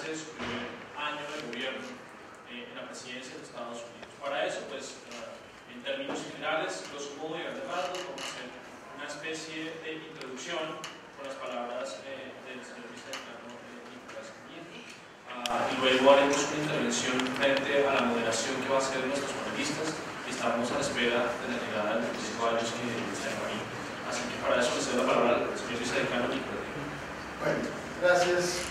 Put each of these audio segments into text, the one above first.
de su primer año de gobierno en la presidencia de los Estados Unidos. Para eso, pues, en términos generales, grosso modo y grandes rasgos, vamos a hacer una especie de introducción con las palabras del señor vicedecano Nicolás Quinto. Y luego haremos una intervención frente a la moderación que va a hacer nuestros panelistas. Estamos a la espera de la llegada del principal que está en camino. Así que para eso le cedo la palabra al señor vicedecano Nicolás. Bueno, gracias.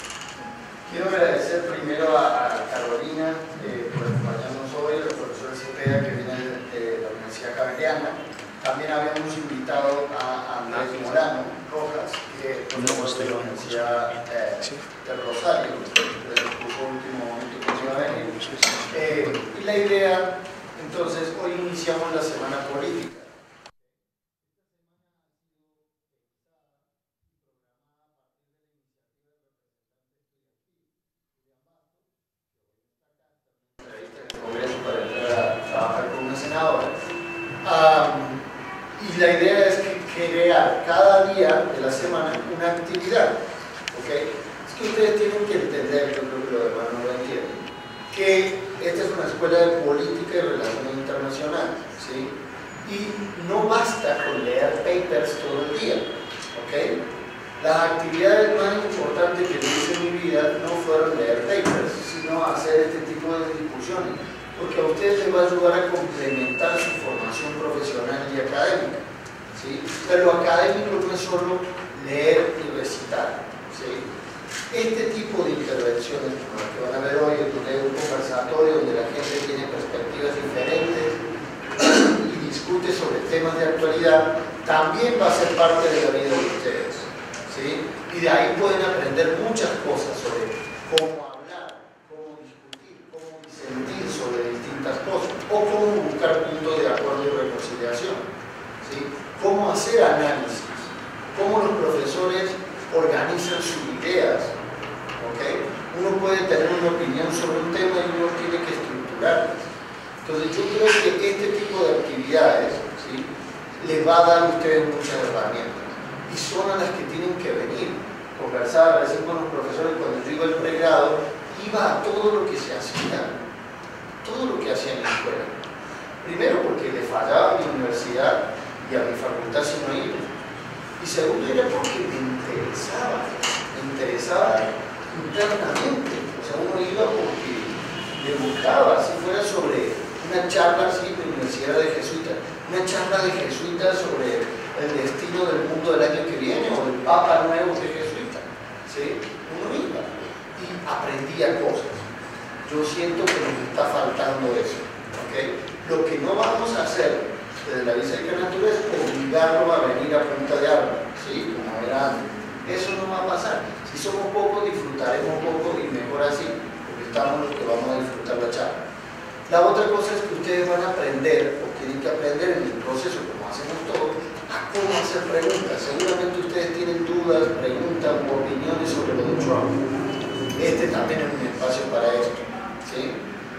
Quiero agradecer primero a Carolina por acompañarnos hoy, al profesor Cepeda que viene de la Universidad Javeriana. También habíamos invitado a Andrés Morano Rojas, que es de la Universidad del Rosario, del último momento que iba a venir. Y la idea, entonces, hoy iniciamos la semana política. Y la idea es crear cada día de la semana una actividad. ¿Okay? Es que ustedes tienen que entender, yo creo que los demás no lo entienden, que esta es una escuela de política y relaciones internacionales, ¿sí? Y no basta con leer papers todo el día. ¿Okay? Las actividades más importantes que hice en mi vida no fueron leer papers, sino hacer este tipo de discusiones, porque a ustedes les va a ayudar a complementar su formación profesional y académica, ¿sí? Pero lo académico no es solo leer y recitar, ¿sí? Este tipo de intervenciones como las que van a ver hoy, donde hay un conversatorio donde la gente tiene perspectivas diferentes y discute sobre temas de actualidad, también va a ser parte de la vida de ustedes, ¿sí? Y de ahí pueden aprender muchas cosas sobre cómo sobre distintas cosas, o cómo buscar puntos de acuerdo y reconciliación, ¿sí? Cómo hacer análisis, cómo los profesores organizan sus ideas, ¿okay? Uno puede tener una opinión sobre un tema y uno tiene que estructurarlas. Entonces yo creo que este tipo de actividades, ¿sí?, les va a dar a ustedes muchas herramientas, y son a las que tienen que venir. Conversar recién con los profesores cuando yo iba al pregrado, iba a todo lo que se hacía, todo lo que hacía en la escuela. Primero porque le fallaba a mi universidad y a mi facultad si no iba. Y segundo era porque me interesaba internamente. O sea, uno iba porque le gustaba, si fuera sobre una charla así, mi universidad de jesuitas, una charla de jesuitas sobre el destino del mundo del año que viene o el Papa nuevo de jesuitas, ¿sí? Uno iba y aprendía cosas. Yo siento que nos está faltando eso, ¿okay? Lo que no vamos a hacer desde la vicedecanatura es obligarlo a venir a punta de árbol, ¿sí?, como era antes. Eso no va a pasar. Si somos pocos, disfrutaremos poco y mejor así, porque estamos los que vamos a disfrutar la charla. La otra cosa es que ustedes van a aprender, o tienen que aprender en el proceso, como hacemos todos, a cómo hacer preguntas. Seguramente ustedes tienen dudas, preguntas o opiniones sobre lo de Trump. Este también es un espacio para esto, ¿sí?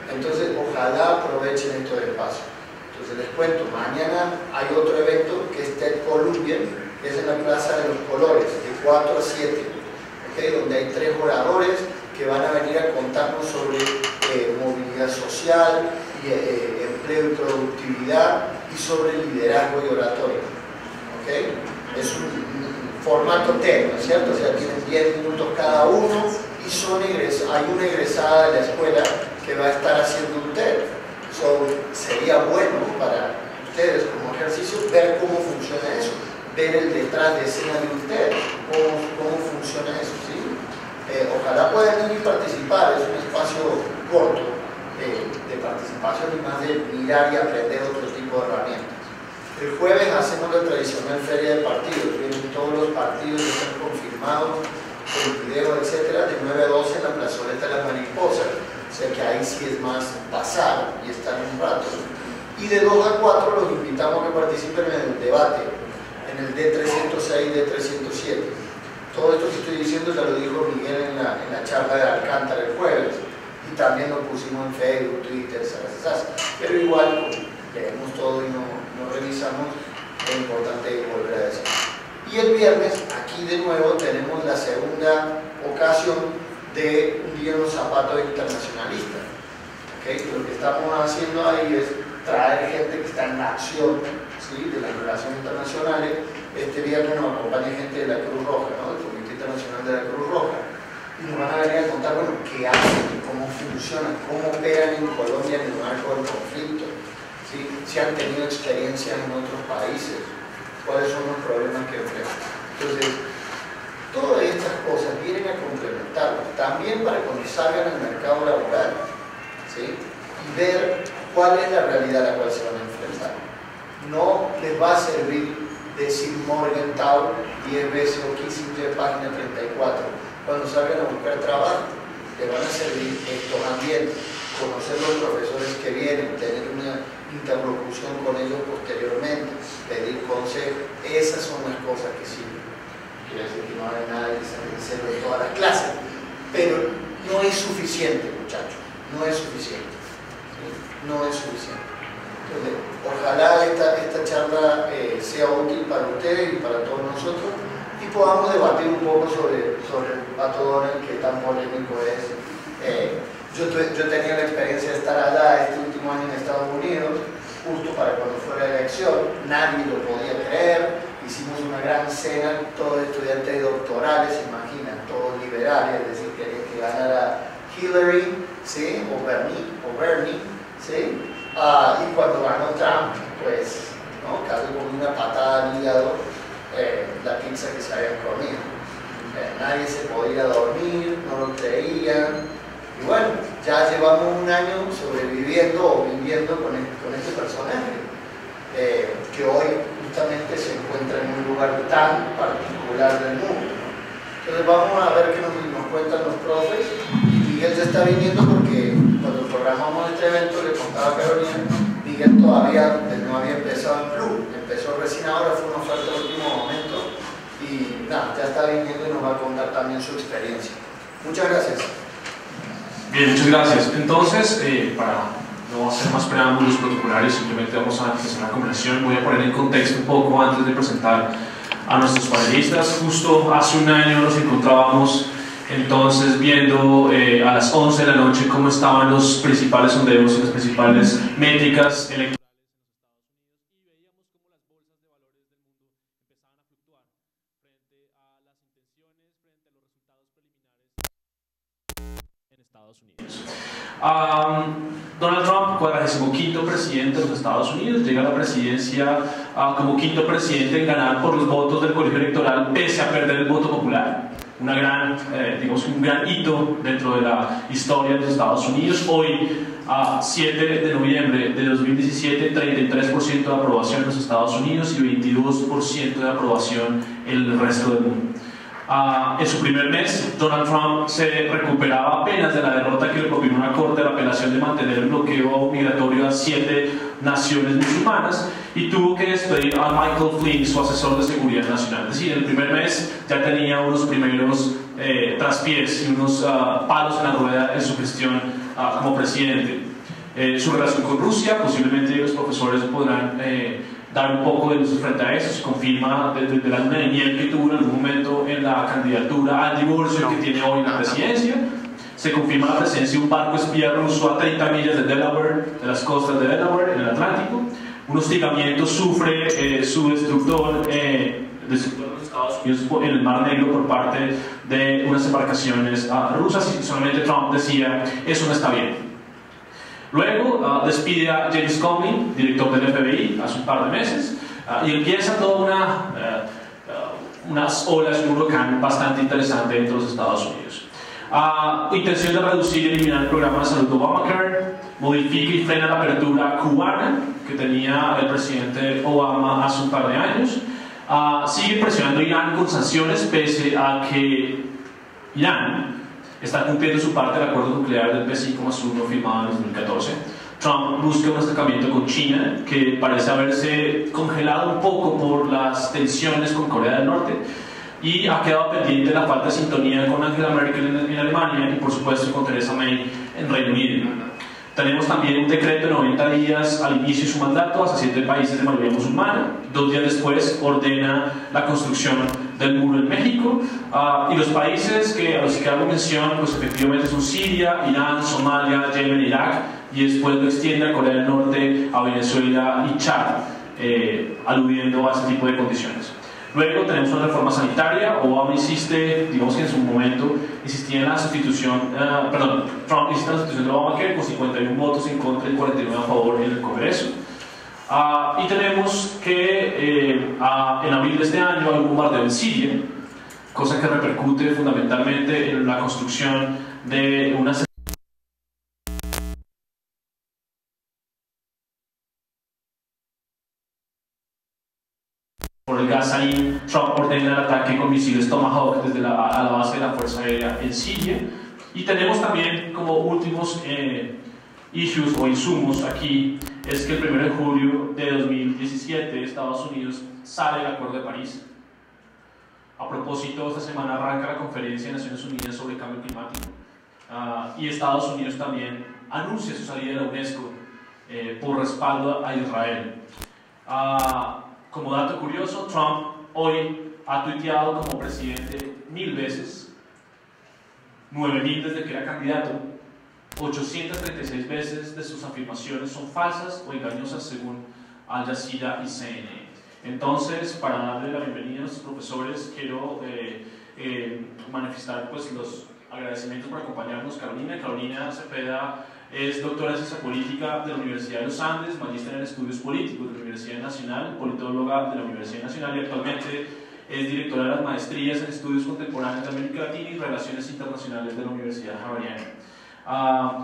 Entonces, ojalá aprovechen estos espacios. Entonces, les cuento, mañana hay otro evento que es TED Columbian, que es en la Plaza de los Colores, de 4 a 7, ¿okay?, donde hay 3 oradores que van a venir a contarnos sobre movilidad social, y, empleo y productividad, y sobre liderazgo y oratoria. ¿Okay? Es un formato TED, ¿no es cierto? O sea, tienen 10 minutos cada uno, y hay una egresada de la escuela que va a estar haciendo un TED. Sería bueno para ustedes como ejercicio ver cómo funciona eso, ver el detrás de escena de un TED, cómo funciona eso, ¿sí? Ojalá puedan ir y participar, es un espacio corto de participación y más de mirar y aprender otro tipo de herramientas. El jueves hacemos la tradicional feria de partidos, vienen todos los partidos que están confirmados, con video, etcétera, de 9 a 12 en la plazoleta de las Mariposas, o sea que ahí sí es más pasar y estar un rato. Y de 2 a 4 los invitamos a que participen en el debate, en el D306 y D307. Todo esto que estoy diciendo ya lo dijo Miguel en la charla de Alcántara el jueves, y también lo pusimos en Facebook, Twitter, pero igual leemos todo y no revisamos, es importante volver a decir. Y el viernes, aquí de nuevo, tenemos la segunda ocasión de un día en los zapatos internacionalistas. ¿Okay? Lo que estamos haciendo ahí es traer gente que está en la acción, ¿sí?, de las relaciones internacionales. Este viernes nos acompaña gente de la Cruz Roja, ¿no?, del Comité Internacional de la Cruz Roja, y nos van a venir a contar, bueno, qué hacen, cómo funcionan, cómo operan en Colombia en el marco del conflicto, ¿sí?, si han tenido experiencias en otros países, cuáles son los problemas que enfrentan. Entonces, todas estas cosas vienen a complementarlos, también para cuando salgan al mercado laboral, ¿sí?, y ver cuál es la realidad a la cual se van a enfrentar. No les va a servir decir Morgenthau 10 veces o Kissinger página 34 cuando salgan a buscar trabajo. Les van a servir estos ambientes, conocer los profesores que vienen, tener una interlocución con ellos posteriormente, pedir consejos. Esas son las cosas que sirven. Quiere decir que no hay nada que se reserve en todas las clases, pero no es suficiente, muchachos, no es suficiente, ¿sí? No es suficiente. Entonces, ojalá esta charla sea útil para ustedes y para todos nosotros y podamos debatir un poco sobre el Pato Donald, que tan polémico es. Yo tenía la experiencia de estar allá este último año en Estados Unidos, justo para cuando fue la elección, nadie lo podía creer. Hicimos una gran cena, todos estudiantes doctorales, se imaginan, todos liberales, es decir, querían que ganara Hillary, ¿sí?, o Bernie, ¿sí? Y cuando ganó Trump, pues, ¿no?, casi con una patada al hígado la pizza que se habían comido. Nadie se podía dormir, no lo creían. Y bueno, ya llevamos un año sobreviviendo o viviendo con este personaje, que hoy justamente se encuentra en un lugar tan particular del mundo. Entonces vamos a ver qué nos cuentan los profes. Y Miguel ya está viniendo porque cuando programamos este evento, le contaba a Carolina, Miguel todavía no había empezado el club, empezó recién ahora, fue una oferta de último momento y nada, ya está viniendo y nos va a contar también su experiencia. Muchas gracias. Bien, muchas gracias. Entonces, para no hacer más preámbulos protocolares, simplemente vamos a empezar la conversación. Voy a poner en contexto un poco antes de presentar a nuestros panelistas. Justo hace un año nos encontrábamos entonces viendo a las 11 de la noche cómo estaban los principales sondeos y las principales métricas electorales en los Estados Unidos y veíamos cómo las bolsas de valores del mundo empezaban a fluctuar frente a las intenciones, frente a los resultados preliminares en Estados Unidos. Donald Trump, 45º presidente de los Estados Unidos, llega a la presidencia como quinto presidente en ganar por los votos del colegio electoral pese a perder el voto popular. Una gran, digamos, un gran hito dentro de la historia de los Estados Unidos. Hoy, 7 de noviembre de 2017, 33% de aprobación en los Estados Unidos y 22% de aprobación en el resto del mundo. En su primer mes, Donald Trump se recuperaba apenas de la derrota que le propinó una corte de la apelación de mantener el bloqueo migratorio a 7 naciones musulmanas y tuvo que despedir a Michael Flynn, su asesor de seguridad nacional. Es decir, en el primer mes ya tenía unos primeros traspiés y unos palos en la rueda en su gestión como presidente. Su relación con Rusia, posiblemente los profesores podrán dar un poco de luz frente a eso. Se confirma desde la luna de miel que tuvo en algún momento en la candidatura al divorcio que tiene hoy en la presidencia. Se confirma la presencia de un barco espía ruso a 30 millas de Delaware, de las costas de Delaware, en el Atlántico. Un hostigamiento sufre su destructor de los Estados Unidos en el Mar Negro por parte de unas embarcaciones rusas, y solamente Trump decía, eso no está bien. Luego despide a James Comey, director del FBI, hace un par de meses, y empieza toda unas olas, un huracán bastante interesante dentro de los Estados Unidos. Intención de reducir y eliminar el programa de salud Obamacare, modifica y frena la apertura cubana que tenía el presidente Obama hace un par de años, sigue presionando a Irán con sanciones pese a que Irán está cumpliendo su parte del acuerdo nuclear del P5+1 firmado en 2014. Trump busca un acercamiento con China, que parece haberse congelado un poco por las tensiones con Corea del Norte, y ha quedado pendiente la falta de sintonía con Angela Merkel en Alemania y por supuesto con Theresa May en Reino Unido. Tenemos también un decreto de 90 días al inicio de su mandato hacia 7 países de mayoría musulmana. 2 días después ordena la construcción del muro en México, y los países a los que hago mención, pues efectivamente son Siria, Irán, Somalia, Yemen, Irak, y después lo extiende a Corea del Norte, a Venezuela y Chad, aludiendo a ese tipo de condiciones. Luego tenemos una reforma sanitaria. Obama insiste, digamos que en su momento insistía en la sustitución, Trump insiste en la sustitución de Obamacare con 51 votos en contra y 49 a favor en el Congreso. Y tenemos que en abril de este año hay un bombardeo en Siria, cosa que repercute fundamentalmente en la construcción de una por el Gazaín. Trump ordena el ataque con misiles Tomahawk desde a la base de la Fuerza Aérea en Siria. Y tenemos también como últimos issues o insumos aquí, es que el 1 de julio de 2017 Estados Unidos sale del Acuerdo de París. A propósito, esta semana arranca la conferencia de Naciones Unidas sobre el cambio climático, y Estados Unidos también anuncia su salida de la UNESCO por respaldo a Israel. Como dato curioso, Trump hoy ha tuiteado como presidente 1000 veces, 9000 desde que era candidato. 836 veces de sus afirmaciones son falsas o engañosas según Al Jazeera y CNN. Entonces, para darle la bienvenida a nuestros profesores, quiero manifestar pues, los agradecimientos por acompañarnos. Carolina Cepeda es doctora en Ciencia Política de la Universidad de los Andes, magíster en Estudios Políticos de la Universidad Nacional, politóloga de la Universidad Nacional y actualmente es directora de las maestrías en Estudios Contemporáneos de América Latina y Relaciones Internacionales de la Universidad Javeriana.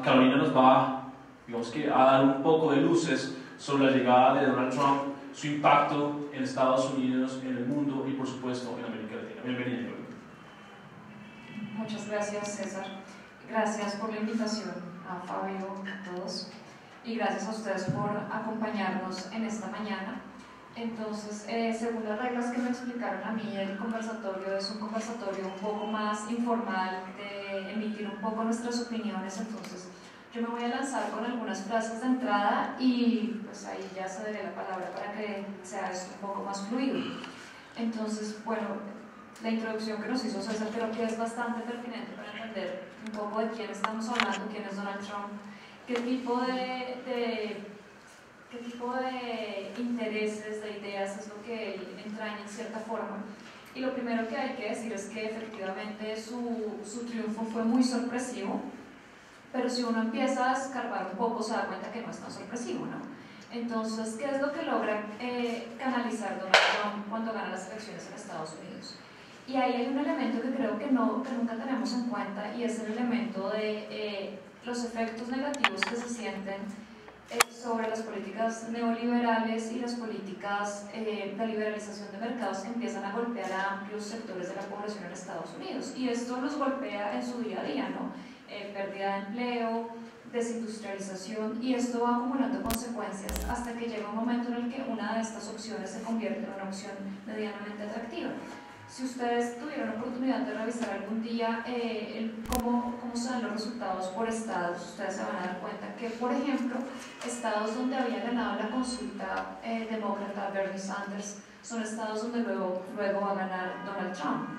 Carolina nos va, digamos que, a dar un poco de luces sobre la llegada de Donald Trump, su impacto en Estados Unidos, en el mundo y por supuesto en América Latina. Bienvenida, Carolina. Muchas gracias, César. Gracias por la invitación a Fabio, a todos, y gracias a ustedes por acompañarnos en esta mañana. Entonces, según las reglas que me explicaron a mí, el conversatorio es un conversatorio un poco más informal, de emitir un poco nuestras opiniones. Entonces, yo me voy a lanzar con algunas frases de entrada y pues ahí ya cederé la palabra para que sea esto un poco más fluido. Entonces, bueno, la introducción que nos hizo César creo que es bastante pertinente para entender un poco de quién estamos hablando, quién es Donald Trump, qué tipo de intereses, de ideas es lo que él entraña en cierta forma. Y lo primero que hay que decir es que efectivamente su triunfo fue muy sorpresivo, pero si uno empieza a escarbar un poco se da cuenta que no es tan sorpresivo, ¿no? Entonces, ¿qué es lo que logra canalizar Donald Trump cuando gana las elecciones en Estados Unidos? Y ahí hay un elemento que creo que nunca tenemos en cuenta, y es el elemento de los efectos negativos que se sienten sobre las políticas neoliberales y las políticas de liberalización de mercados que empiezan a golpear a amplios sectores de la población en Estados Unidos. Y esto los golpea en su día a día, ¿no? Pérdida de empleo, desindustrialización, y esto va acumulando consecuencias hasta que llega un momento en el que una de estas opciones se convierte en una opción medianamente atractiva. Si ustedes tuvieron la oportunidad de revisar algún día cómo se dan los resultados por estados, ustedes se van a dar cuenta que, por ejemplo, estados donde había ganado la consulta demócrata Bernie Sanders son estados donde luego va a ganar Donald Trump,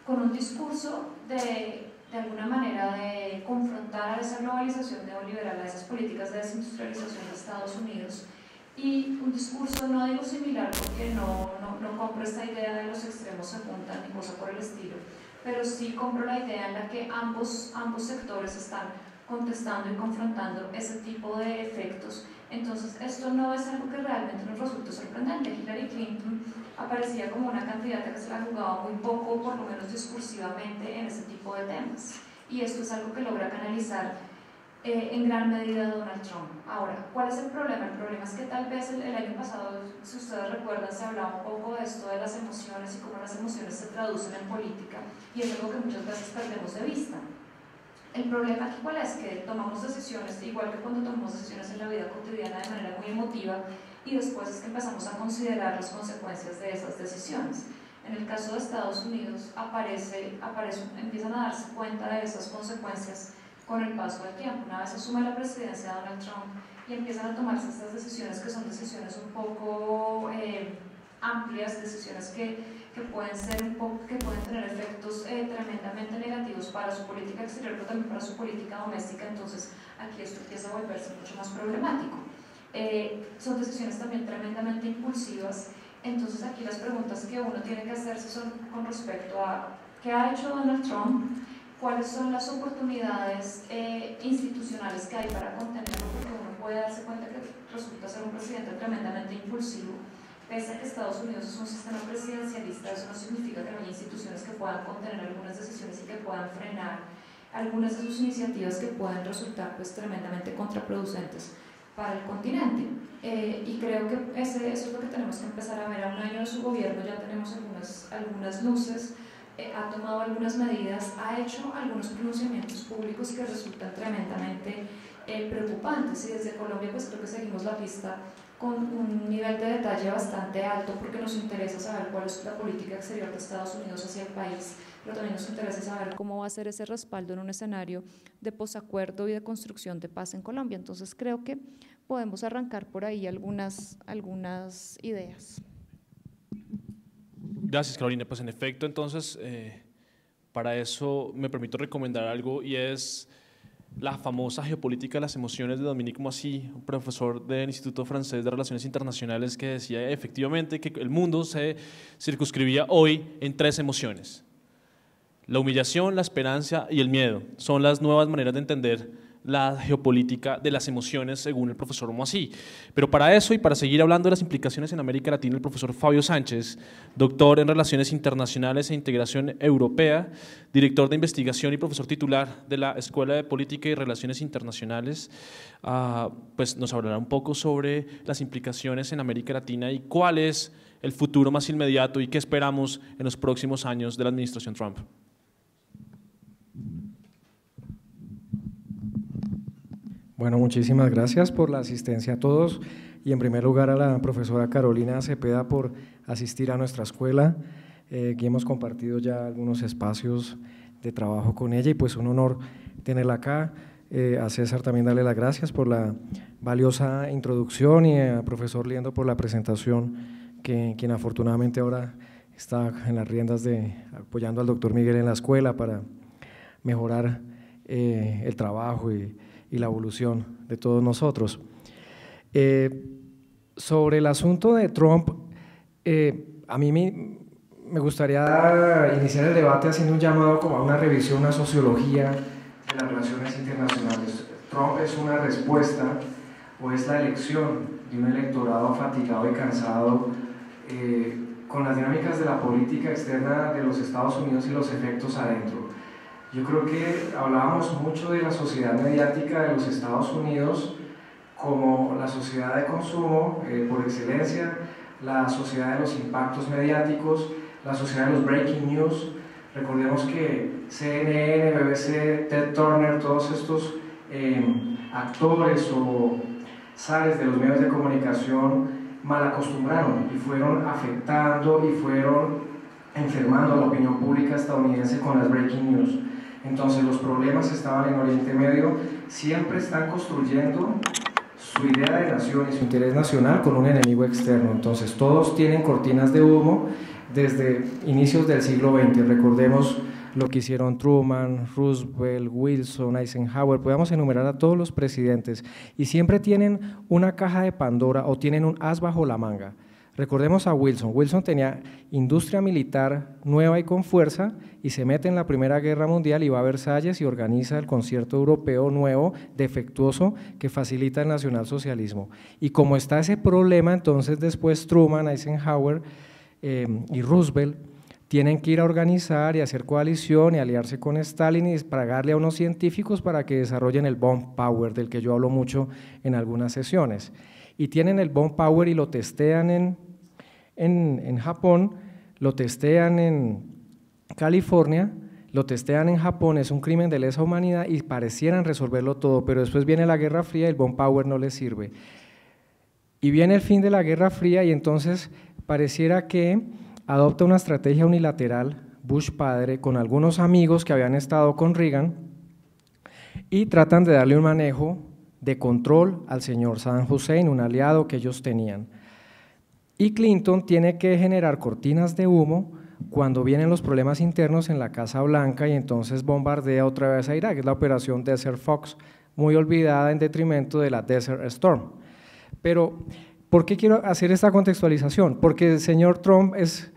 con un discurso de alguna manera de confrontar a esa globalización neoliberal, a esas políticas de desindustrialización de Estados Unidos, y un discurso, no digo similar porque no compro esta idea de los extremos se juntan ni cosa por el estilo, pero sí compro la idea en la que ambos sectores están contestando y confrontando ese tipo de efectos. Entonces, esto no es algo que realmente nos resulte sorprendente. Hillary Clinton aparecía como una candidata que se la jugaba muy poco, por lo menos discursivamente, en ese tipo de temas, y esto es algo que logra canalizar en gran medida Donald Trump. Ahora, ¿cuál es el problema? El problema es que tal vez el año pasado, si ustedes recuerdan, se hablaba un poco de esto de las emociones y cómo las emociones se traducen en política, y es algo que muchas veces perdemos de vista. El problema aquí cuál es, que tomamos decisiones, igual que cuando tomamos decisiones en la vida cotidiana, de manera muy emotiva, y después es que empezamos a considerar las consecuencias de esas decisiones. En el caso de Estados Unidos empiezan a darse cuenta de esas consecuencias con el paso del tiempo. Una vez asume la presidencia de Donald Trump y empiezan a tomarse estas decisiones, que son decisiones un poco amplias, decisiones que que pueden tener efectos tremendamente negativos para su política exterior, pero también para su política doméstica. Entonces aquí esto empieza a volverse mucho más problemático. Son decisiones también tremendamente impulsivas. Entonces aquí las preguntas que uno tiene que hacerse son con respecto a qué ha hecho Donald Trump, cuáles son las oportunidades institucionales que hay para contenerlo, porque uno puede darse cuenta que resulta ser un presidente tremendamente impulsivo. Pese a que Estados Unidos es un sistema presidencialista, eso no significa que no haya instituciones que puedan contener algunas decisiones y que puedan frenar algunas de sus iniciativas que puedan resultar pues tremendamente contraproducentes para el continente. Y creo que eso es lo que tenemos que empezar a ver. A un año de su gobierno ya tenemos algunas luces, ha tomado algunas medidas, ha hecho algunos pronunciamientos públicos que resultan tremendamente preocupantes, y desde Colombia pues creo que seguimos la pista con un nivel de detalle bastante alto, porque nos interesa saber cuál es la política exterior de Estados Unidos hacia el país, pero también nos interesa saber cómo va a ser ese respaldo en un escenario de posacuerdo y de construcción de paz en Colombia. Entonces creo que podemos arrancar por ahí algunas ideas. Gracias, Carolina. Pues en efecto, entonces, para eso me permito recomendar algo, y es la famosa Geopolítica de las Emociones de Dominique Moissy, un profesor del Instituto Francés de Relaciones Internacionales, que decía efectivamente que el mundo se circunscribía hoy en 3 emociones: la humillación, la esperanza y el miedo. Son las nuevas maneras de entender la geopolítica de las emociones, según el profesor Moissy. Pero para eso y para seguir hablando de las implicaciones en América Latina, el profesor Fabio Sánchez, doctor en Relaciones Internacionales e Integración Europea, director de investigación y profesor titular de la Escuela de Política y Relaciones Internacionales, pues nos hablará un poco sobre las implicaciones en América Latina y cuál es el futuro más inmediato y qué esperamos en los próximos años de la administración Trump. Bueno, muchísimas gracias por la asistencia a todos, y en primer lugar a la profesora Carolina Cepeda por asistir a nuestra escuela, que hemos compartido ya algunos espacios de trabajo con ella, y pues un honor tenerla acá. A César también darle las gracias por la valiosa introducción, y a profesor Liendo por la presentación, quien afortunadamente ahora está en las riendas apoyando al doctor Miguel en la escuela para mejorar el trabajo y la evolución de todos nosotros. Sobre el asunto de Trump, a mí me gustaría iniciar el debate haciendo un llamado como a una revisión, una sociología de las relaciones internacionales. Trump es una respuesta o es la elección de un electorado fatigado y cansado con las dinámicas de la política externa de los Estados Unidos y los efectos adentro. Yo creo que hablábamos mucho de la sociedad mediática de los Estados Unidos como la sociedad de consumo por excelencia, la sociedad de los impactos mediáticos, la sociedad de los breaking news. Recordemos que CNN, BBC, Ted Turner, todos estos actores o zares de los medios de comunicación mal acostumbraron y fueron afectando y fueron enfermando a la opinión pública estadounidense con las breaking news. Entonces los problemas estaban en Oriente Medio, siempre están construyendo su idea de nación y su interés nacional con un enemigo externo. Entonces todos tienen cortinas de humo desde inicios del siglo XX. Recordemos lo que hicieron Truman, Roosevelt, Wilson, Eisenhower, podemos enumerar a todos los presidentes, y siempre tienen una caja de Pandora o tienen un as bajo la manga. Recordemos a Wilson. Wilson tenía industria militar nueva y con fuerza, y se mete en la Primera Guerra Mundial y va a Versalles y organiza el concierto europeo nuevo, defectuoso, que facilita el nacionalsocialismo. Y como está ese problema, entonces después Truman, Eisenhower y Roosevelt tienen que ir a organizar y hacer coalición y aliarse con Stalin y pagarle a unos científicos para que desarrollen el bomb power, del que yo hablo mucho en algunas sesiones. Y tienen el bomb power y lo testean en Japón, lo testean en California, lo testean en Japón, es un crimen de lesa humanidad y parecieran resolverlo todo, pero después viene la Guerra Fría y el bomb power no les sirve. Y viene el fin de la Guerra Fría y entonces pareciera que adopta una estrategia unilateral Bush padre con algunos amigos que habían estado con Reagan y tratan de darle un manejo de control al señor Saddam Hussein, un aliado que ellos tenían. Y Clinton tiene que generar cortinas de humo cuando vienen los problemas internos en la Casa Blanca y entonces bombardea otra vez a Irak, es la operación Desert Fox, muy olvidada en detrimento de la Desert Storm. Pero, ¿por qué quiero hacer esta contextualización? Porque el señor Trump es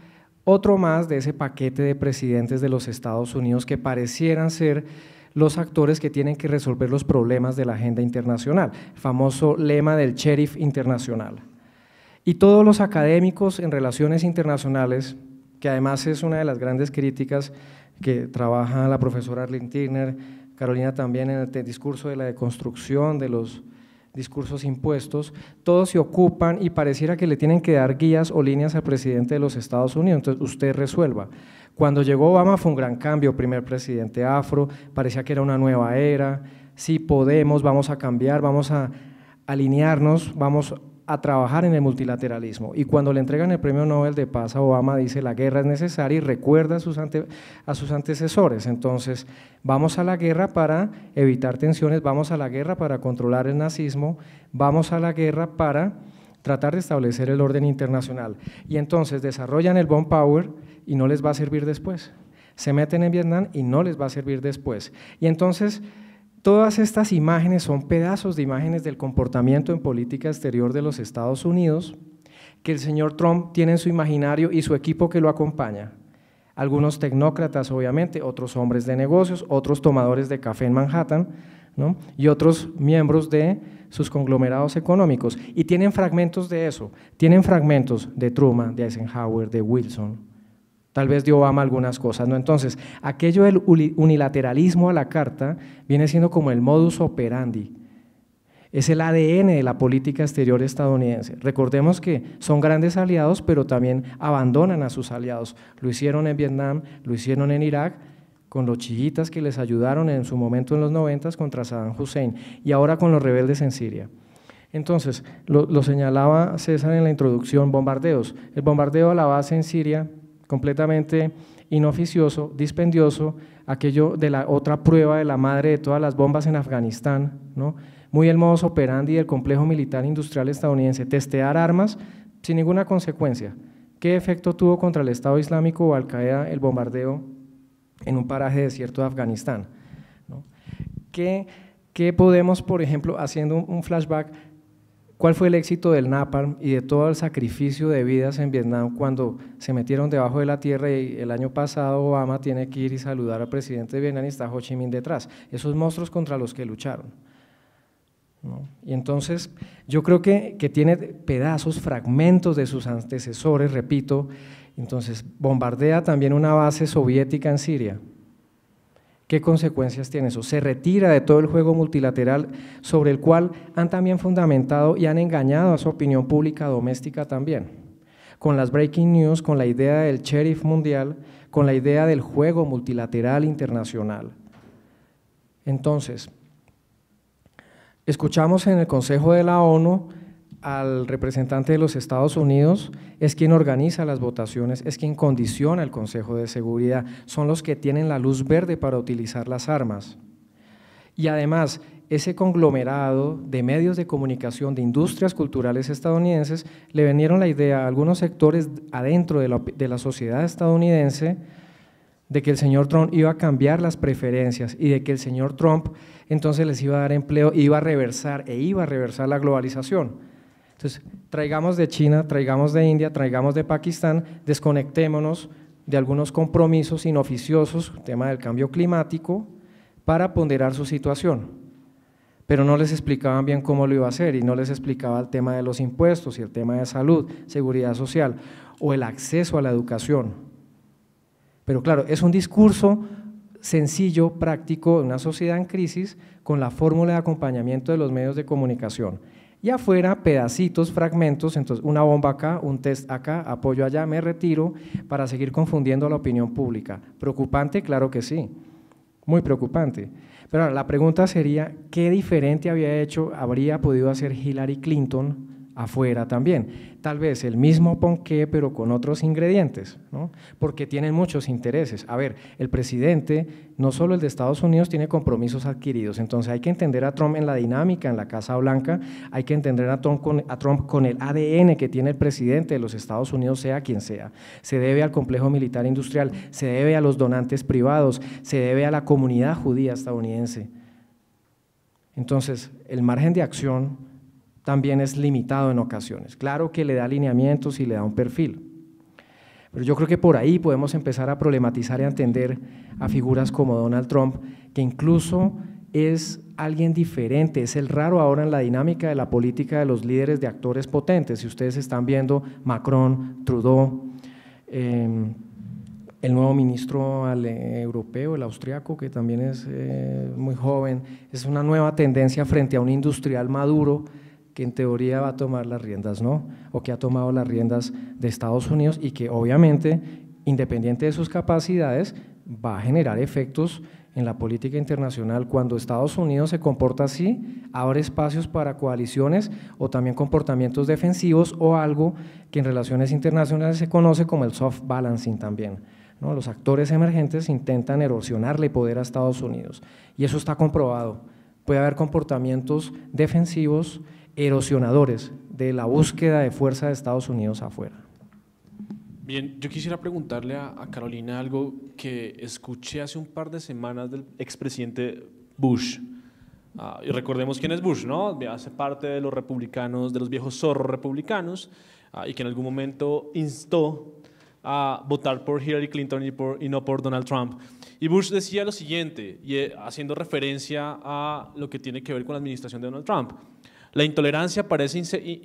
otro más de ese paquete de presidentes de los Estados Unidos que parecieran ser los actores que tienen que resolver los problemas de la agenda internacional, el famoso lema del sheriff internacional. Y todos los académicos en relaciones internacionales, que además es una de las grandes críticas que trabaja la profesora Arlene Tirner, Carolina también en el discurso de la deconstrucción de los discursos impuestos, todos se ocupan y pareciera que le tienen que dar guías o líneas al presidente de los Estados Unidos, entonces usted resuelva. Cuando llegó Obama fue un gran cambio, primer presidente afro, parecía que era una nueva era, sí podemos, vamos a cambiar, vamos a alinearnos, vamos a trabajar en el multilateralismo. Y cuando le entregan el Premio Nobel de Paz a Obama, dice la guerra es necesaria y recuerda a sus antecesores. Entonces, vamos a la guerra para evitar tensiones, vamos a la guerra para controlar el nazismo, vamos a la guerra para tratar de establecer el orden internacional. Y entonces desarrollan el bomb power y no les va a servir después. Se meten en Vietnam y no les va a servir después. Y entonces todas estas imágenes son pedazos de imágenes del comportamiento en política exterior de los Estados Unidos que el señor Trump tiene en su imaginario y su equipo que lo acompaña. Algunos tecnócratas, obviamente, otros hombres de negocios, otros tomadores de café en Manhattan, ¿no? Y otros miembros de sus conglomerados económicos. Y tienen fragmentos de eso, tienen fragmentos de Truman, de Eisenhower, de Wilson, tal vez de Obama algunas cosas, ¿no? Entonces, aquello del unilateralismo a la carta viene siendo como el modus operandi, es el ADN de la política exterior estadounidense. Recordemos que son grandes aliados, pero también abandonan a sus aliados. Lo hicieron en Vietnam, lo hicieron en Irak, con los chiitas que les ayudaron en su momento en los 90 contra Saddam Hussein, y ahora con los rebeldes en Siria. Entonces, lo señalaba César en la introducción, bombardeos. El bombardeo a la base en Siria, completamente inoficioso, dispendioso, aquello de la otra prueba de la madre de todas las bombas en Afganistán, ¿no? Muy el modus operandi del complejo militar industrial estadounidense, testear armas sin ninguna consecuencia. ¿Qué efecto tuvo contra el Estado Islámico o Al-Qaeda el bombardeo en un paraje desierto de Afganistán, ¿no? ¿Qué podemos, por ejemplo, haciendo un flashback, cuál fue el éxito del Napalm y de todo el sacrificio de vidas en Vietnam cuando se metieron debajo de la tierra y el año pasado Obama tiene que ir y saludar al presidente de Vietnam y está Ho Chi Minh detrás, esos monstruos contra los que lucharon, ¿no? Y entonces yo creo que tiene pedazos, fragmentos de sus antecesores, repito. Entonces bombardea también una base soviética en Siria. ¿Qué consecuencias tiene eso? Se retira de todo el juego multilateral sobre el cual han también fundamentado y han engañado a su opinión pública doméstica también, con las breaking news, con la idea del sheriff mundial, con la idea del juego multilateral internacional. Entonces, escuchamos en el Consejo de la ONU al representante de los Estados Unidos, es quien organiza las votaciones, es quien condiciona el Consejo de Seguridad, son los que tienen la luz verde para utilizar las armas. Y además, ese conglomerado de medios de comunicación, de industrias culturales estadounidenses, le vendieron la idea a algunos sectores adentro de la sociedad estadounidense de que el señor Trump iba a cambiar las preferencias y de que el señor Trump entonces les iba a dar empleo, iba a reversar la globalización. Entonces, traigamos de China, traigamos de India, traigamos de Pakistán, desconectémonos de algunos compromisos inoficiosos, tema del cambio climático, para ponderar su situación. Pero no les explicaban bien cómo lo iba a hacer y no les explicaba el tema de los impuestos y el tema de salud, seguridad social o el acceso a la educación. Pero claro, es un discurso sencillo, práctico, de una sociedad en crisis con la fórmula de acompañamiento de los medios de comunicación. Y afuera, pedacitos, fragmentos, entonces una bomba acá, un test acá, apoyo allá, me retiro, para seguir confundiendo a la opinión pública. ¿Preocupante? Claro que sí, muy preocupante. Pero ahora, la pregunta sería, ¿qué diferente habría podido hacer Hillary Clinton afuera también. Tal vez el mismo ponqué, pero con otros ingredientes, ¿no? Porque tienen muchos intereses. A ver, el presidente, no solo el de Estados Unidos, tiene compromisos adquiridos, entonces hay que entender a Trump en la dinámica, en la Casa Blanca, hay que entender a Trump con el ADN que tiene el presidente de los Estados Unidos, sea quien sea. Se debe al complejo militar industrial, se debe a los donantes privados, se debe a la comunidad judía estadounidense. Entonces, el margen de acción también es limitado en ocasiones. Claro que le da alineamientos y le da un perfil, pero yo creo que por ahí podemos empezar a problematizar y a entender a figuras como Donald Trump, que incluso es alguien diferente, es el raro ahora en la dinámica de la política de los líderes de actores potentes. Si ustedes están viendo Macron, Trudeau, el nuevo ministro europeo, el austriaco, que también es muy joven, es una nueva tendencia frente a un industrial maduro que en teoría va a tomar las riendas, ¿no? O que ha tomado las riendas de Estados Unidos y que obviamente, independiente de sus capacidades, va a generar efectos en la política internacional. Cuando Estados Unidos se comporta así, abre espacios para coaliciones o también comportamientos defensivos o algo que en relaciones internacionales se conoce como el soft balancing también, ¿no? Los actores emergentes intentan erosionarle poder a Estados Unidos y eso está comprobado. Puede haber comportamientos defensivos erosionadores de la búsqueda de fuerza de Estados Unidos afuera. Bien, yo quisiera preguntarle a Carolina algo que escuché hace un par de semanas del expresidente Bush. Y recordemos quién es Bush, ¿no? Hace parte de los republicanos, de los viejos zorros republicanos, y que en algún momento instó a votar por Hillary Clinton y no por Donald Trump. Y Bush decía lo siguiente, y haciendo referencia a lo que tiene que ver con la administración de Donald Trump: la intolerancia parece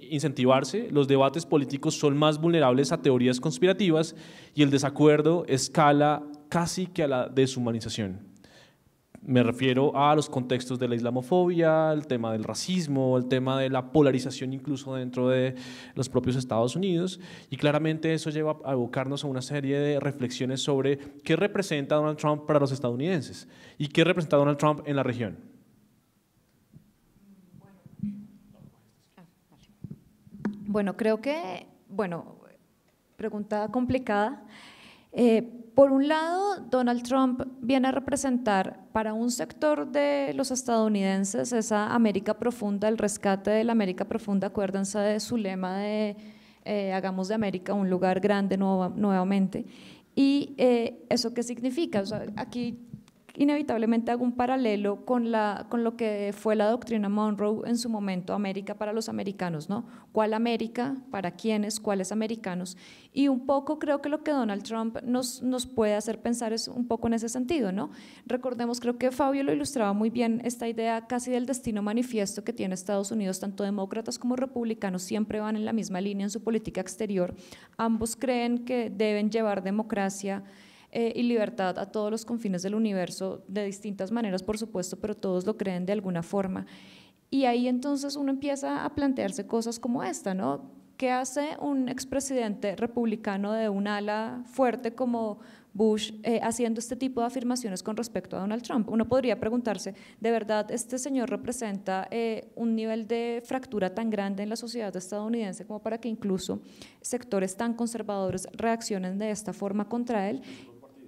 incentivarse, los debates políticos son más vulnerables a teorías conspirativas y el desacuerdo escala casi que a la deshumanización. Me refiero a los contextos de la islamofobia, el tema del racismo, el tema de la polarización incluso dentro de los propios Estados Unidos, y claramente eso lleva a evocarnos a una serie de reflexiones sobre qué representa Donald Trump para los estadounidenses y qué representa Donald Trump en la región. Bueno, creo que, pregunta complicada. Por un lado, Donald Trump viene a representar para un sector de los estadounidenses esa América profunda, el rescate de la América profunda. Acuérdense de su lema de hagamos de América un lugar grande nuevamente. ¿Y eso qué significa? O sea, aquí inevitablemente hago un paralelo con lo que fue la doctrina Monroe en su momento, América para los americanos, ¿no? ¿Cuál América? ¿Para quiénes? ¿Cuáles americanos? Y un poco creo que lo que Donald Trump nos puede hacer pensar es un poco en ese sentido, ¿no? Recordemos, creo que Fabio lo ilustraba muy bien, esta idea casi del destino manifiesto que tiene Estados Unidos, tanto demócratas como republicanos siempre van en la misma línea en su política exterior. Ambos creen que deben llevar democracia y libertad a todos los confines del universo, de distintas maneras por supuesto, pero todos lo creen de alguna forma. Y ahí entonces uno empieza a plantearse cosas como esta, ¿no? ¿Qué hace un expresidente republicano de un ala fuerte como Bush haciendo este tipo de afirmaciones con respecto a Donald Trump? Uno podría preguntarse, ¿de verdad este señor representa un nivel de fractura tan grande en la sociedad estadounidense como para que incluso sectores tan conservadores reaccionen de esta forma contra él?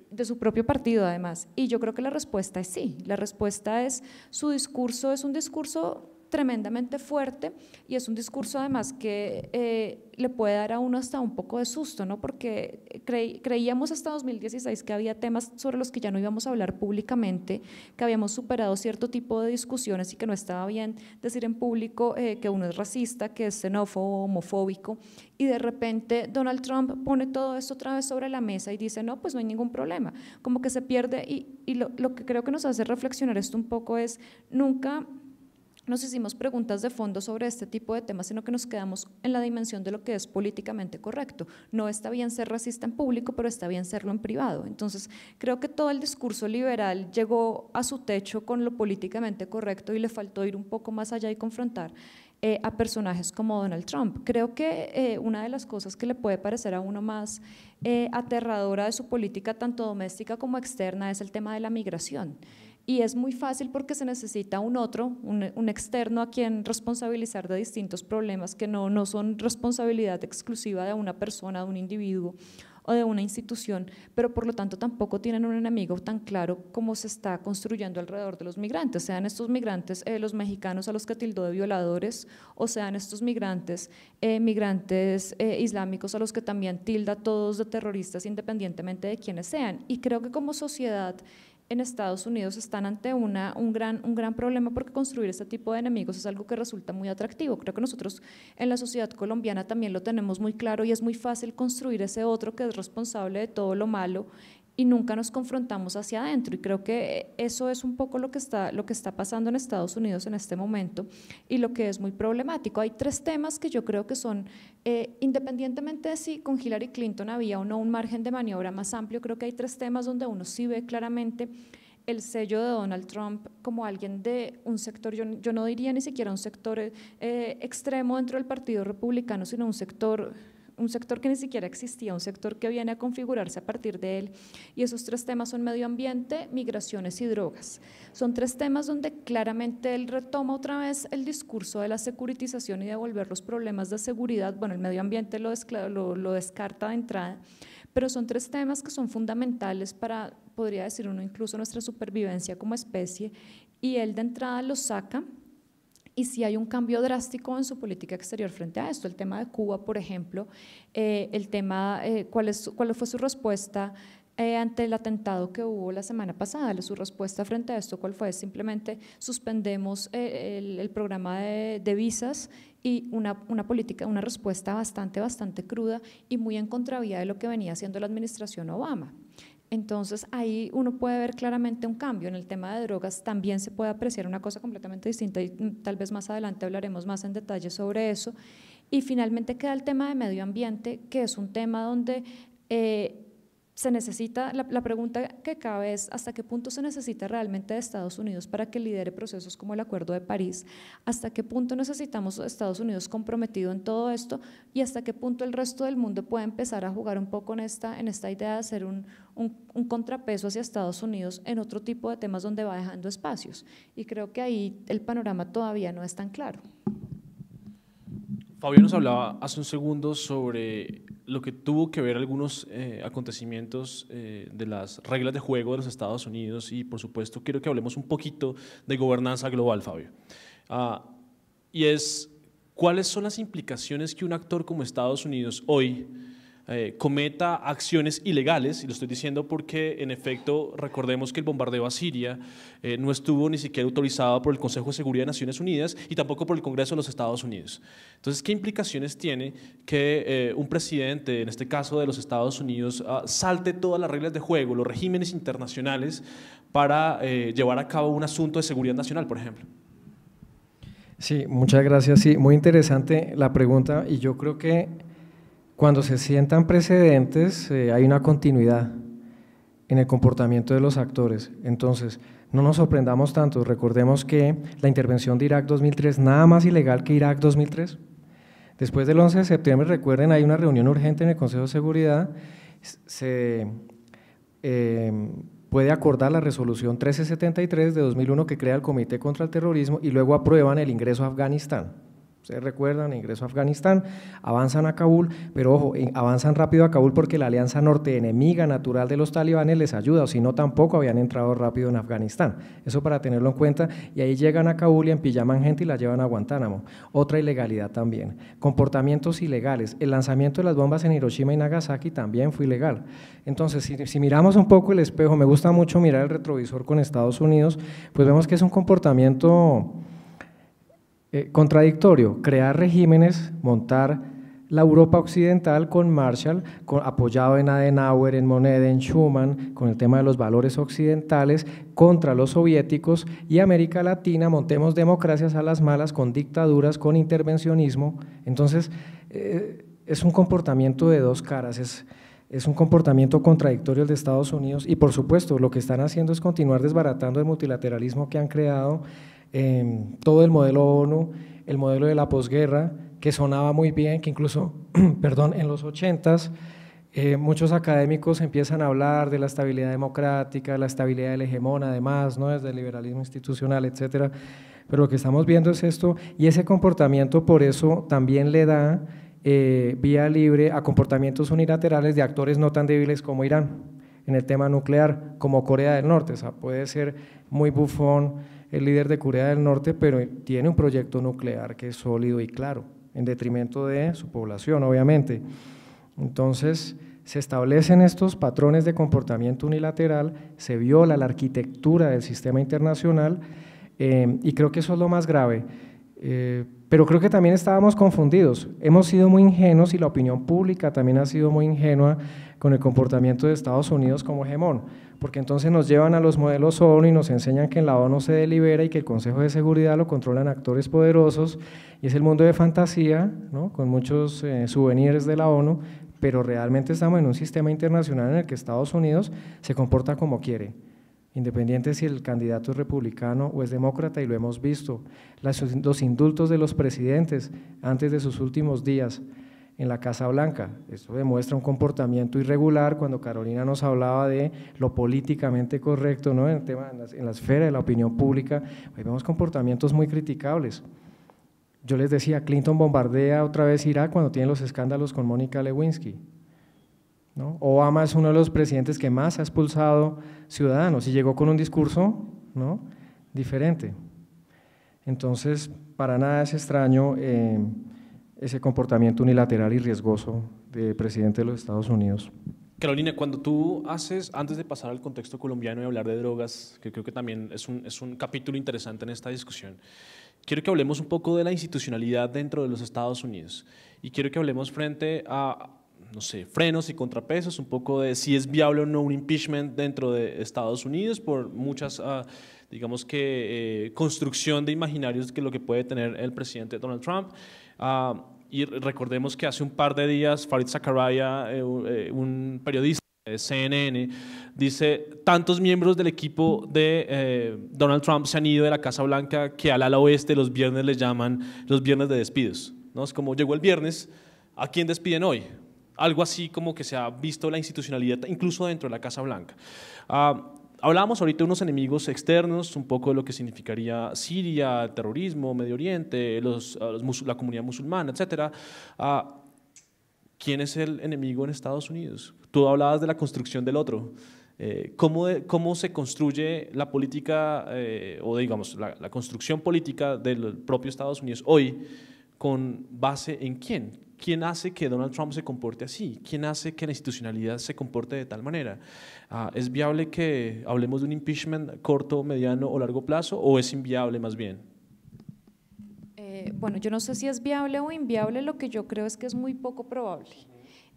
De su propio partido además, y yo creo que la respuesta es sí. La respuesta es, su discurso es un discurso tremendamente fuerte y es un discurso además que le puede dar a uno hasta un poco de susto, ¿no? Porque creíamos hasta 2016 que había temas sobre los que ya no íbamos a hablar públicamente, que habíamos superado cierto tipo de discusiones y que no estaba bien decir en público que uno es racista, que es xenófobo, homofóbico, y de repente Donald Trump pone todo esto otra vez sobre la mesa y dice, no, pues no hay ningún problema, como que se pierde, y lo que creo que nos hace reflexionar esto un poco es, nunca nos hicimos preguntas de fondo sobre este tipo de temas, sino que nos quedamos en la dimensión de lo que es políticamente correcto. No está bien ser racista en público, pero está bien serlo en privado. Entonces, creo que todo el discurso liberal llegó a su techo con lo políticamente correcto y le faltó ir un poco más allá y confrontar a personajes como Donald Trump. Creo que una de las cosas que le puede parecer a uno más aterradora de su política, tanto doméstica como externa, es el tema de la migración. y es muy fácil porque se necesita un otro, un externo a quien responsabilizar de distintos problemas que no son responsabilidad exclusiva de una persona, de un individuo o de una institución, pero por lo tanto tampoco tienen un enemigo tan claro como se está construyendo alrededor de los migrantes, sean estos migrantes los mexicanos a los que tildó de violadores, o sean estos migrantes islámicos a los que también tilda todos de terroristas independientemente de quiénes sean. Y creo que como sociedad en Estados Unidos están ante un gran problema, porque construir este tipo de enemigos es algo que resulta muy atractivo. Creo que nosotros en la sociedad colombiana también lo tenemos muy claro y es muy fácil construir ese otro que es responsable de todo lo malo y nunca nos confrontamos hacia adentro, y creo que eso es un poco lo que está pasando en Estados Unidos en este momento y lo que es muy problemático. Hay tres temas que yo creo que son, independientemente de si con Hillary Clinton había o no un margen de maniobra más amplio, creo que hay tres temas donde uno sí ve claramente el sello de Donald Trump como alguien de un sector, yo no diría ni siquiera un sector extremo dentro del Partido Republicano, sino un sector que ni siquiera existía, un sector que viene a configurarse a partir de él, y esos tres temas son medio ambiente, migraciones y drogas. Son tres temas donde claramente él retoma otra vez el discurso de la securitización y de devolver los problemas de seguridad. Bueno, el medio ambiente lo descarta de entrada, pero son tres temas que son fundamentales para, podría decir uno, incluso nuestra supervivencia como especie, y él de entrada los saca. Y sí hay un cambio drástico en su política exterior frente a esto. El tema de Cuba, por ejemplo, ¿cuál fue su respuesta ante el atentado que hubo la semana pasada? Su respuesta frente a esto, ¿cuál fue? Simplemente suspendemos el programa de visas, y una política, una respuesta bastante cruda y muy en contravía de lo que venía haciendo la administración Obama. Entonces ahí uno puede ver claramente un cambio. En el tema de drogas también se puede apreciar una cosa completamente distinta, y tal vez más adelante hablaremos más en detalle sobre eso. Y finalmente queda el tema de medio ambiente, que es un tema donde se necesita, la pregunta que cabe es hasta qué punto se necesita realmente de Estados Unidos para que lidere procesos como el Acuerdo de París, hasta qué punto necesitamos a Estados Unidos comprometido en todo esto, y hasta qué punto el resto del mundo puede empezar a jugar un poco en esta idea de hacer un contrapeso hacia Estados Unidos en otro tipo de temas donde va dejando espacios, y creo que ahí el panorama todavía no es tan claro. Fabio nos hablaba hace un segundo sobre lo que tuvo que ver algunos acontecimientos de las reglas de juego de los Estados Unidos, y por supuesto quiero que hablemos un poquito de gobernanza global, Fabio. Y es, ¿cuáles son las implicaciones que un actor como Estados Unidos hoy cometa acciones ilegales? Y lo estoy diciendo porque, en efecto, recordemos que el bombardeo a Siria no estuvo ni siquiera autorizado por el Consejo de Seguridad de Naciones Unidas y tampoco por el Congreso de los Estados Unidos. Entonces, ¿qué implicaciones tiene que un presidente, en este caso de los Estados Unidos, salte todas las reglas de juego, los regímenes internacionales, para llevar a cabo un asunto de seguridad nacional, por ejemplo? Sí, muchas gracias. Sí, muy interesante la pregunta, y yo creo que cuando se sientan precedentes hay una continuidad en el comportamiento de los actores. Entonces, no nos sorprendamos tanto. Recordemos que la intervención de Irak 2003, nada más ilegal que Irak 2003. Después del 11 de septiembre, recuerden, hay una reunión urgente en el Consejo de Seguridad, se puede acordar la resolución 1373 de 2001 que crea el Comité contra el Terrorismo, y luego aprueban el ingreso a Afganistán. Ustedes recuerdan, ingreso a Afganistán, avanzan a Kabul, pero ojo, avanzan rápido a Kabul porque la alianza norte, enemiga natural de los talibanes, les ayuda, o si no tampoco habían entrado rápido en Afganistán. Eso para tenerlo en cuenta, y ahí llegan a Kabul y empillaman gente y la llevan a Guantánamo. Otra ilegalidad también. Comportamientos ilegales. El lanzamiento de las bombas en Hiroshima y Nagasaki también fue ilegal. Entonces, si miramos un poco el espejo, me gusta mucho mirar el retrovisor con Estados Unidos, pues vemos que es un comportamiento contradictorio, crear regímenes, montar la Europa occidental con Marshall, apoyado en Adenauer, en Monnet, en Schuman, con el tema de los valores occidentales, contra los soviéticos, y América Latina, montemos democracias a las malas, con dictaduras, con intervencionismo. Entonces, es un comportamiento de dos caras, es un comportamiento contradictorio el de Estados Unidos, y por supuesto lo que están haciendo es continuar desbaratando el multilateralismo que han creado, todo el modelo ONU, el modelo de la posguerra, que sonaba muy bien, que incluso, perdón, en los 80s Muchos académicos empiezan a hablar de la estabilidad democrática, la estabilidad del hegemón, además, ¿no? Desde el liberalismo institucional, etcétera. Pero lo que estamos viendo es esto, y ese comportamiento por eso también le da vía libre a comportamientos unilaterales de actores no tan débiles como Irán en el tema nuclear, como Corea del Norte. O sea, puede ser muy bufón el líder de Corea del Norte, pero tiene un proyecto nuclear que es sólido y claro, en detrimento de su población, obviamente. Entonces, se establecen estos patrones de comportamiento unilateral, se viola la arquitectura del sistema internacional, y creo que eso es lo más grave. Pero creo que también estábamos confundidos, hemos sido muy ingenuos y la opinión pública también ha sido muy ingenua con el comportamiento de Estados Unidos como hegemón, porque entonces nos llevan a los modelos ONU y nos enseñan que en la ONU se delibera y que el Consejo de Seguridad lo controlan actores poderosos y es el mundo de fantasía, ¿no? Con muchos souvenirs de la ONU, pero realmente estamos en un sistema internacional en el que Estados Unidos se comporta como quiere, independiente si el candidato es republicano o es demócrata, y lo hemos visto. Los indultos de los presidentes antes de sus últimos días en la Casa Blanca, esto demuestra un comportamiento irregular. Cuando Carolina nos hablaba de lo políticamente correcto, ¿no? En la esfera de la opinión pública, hoy vemos comportamientos muy criticables. Yo les decía, Clinton bombardea otra vez Irak cuando tiene los escándalos con Mónica Lewinsky, ¿no? Obama es uno de los presidentes que más ha expulsado ciudadanos y llegó con un discurso, ¿no? diferente. Entonces, para nada es extraño ese comportamiento unilateral y riesgoso del presidente de los Estados Unidos. Carolina, cuando tú haces, antes de pasar al contexto colombiano y hablar de drogas, que creo que también es un capítulo interesante en esta discusión, quiero que hablemos un poco de la institucionalidad dentro de los Estados Unidos y quiero que hablemos frente a, no sé, frenos y contrapesos, un poco de si es viable o no un impeachment dentro de Estados Unidos por muchas, digamos que, construcción de imaginarios que lo que puede tener el presidente Donald Trump. Y recordemos que hace un par de días Fareed Zakaria, un periodista de CNN, dice: tantos miembros del equipo de Donald Trump se han ido de la Casa Blanca que al ala oeste los viernes les llaman los viernes de despidos, ¿no? Es como llegó el viernes, ¿a quién despiden hoy? Algo así como que se ha visto la institucionalidad incluso dentro de la Casa Blanca. Hablábamos ahorita de unos enemigos externos, un poco de lo que significaría Siria, terrorismo, Medio Oriente, la comunidad musulmana, etc. ¿Quién es el enemigo en Estados Unidos? Tú hablabas de la construcción del otro. ¿Cómo se construye la política, o digamos, la construcción política del propio Estados Unidos hoy, con base en quién? ¿Quién hace que Donald Trump se comporte así? ¿Quién hace que la institucionalidad se comporte de tal manera? ¿Es viable que hablemos de un impeachment corto, mediano o largo plazo, o es inviable más bien? Bueno, yo no sé si es viable o inviable, lo que yo creo es que es muy poco probable.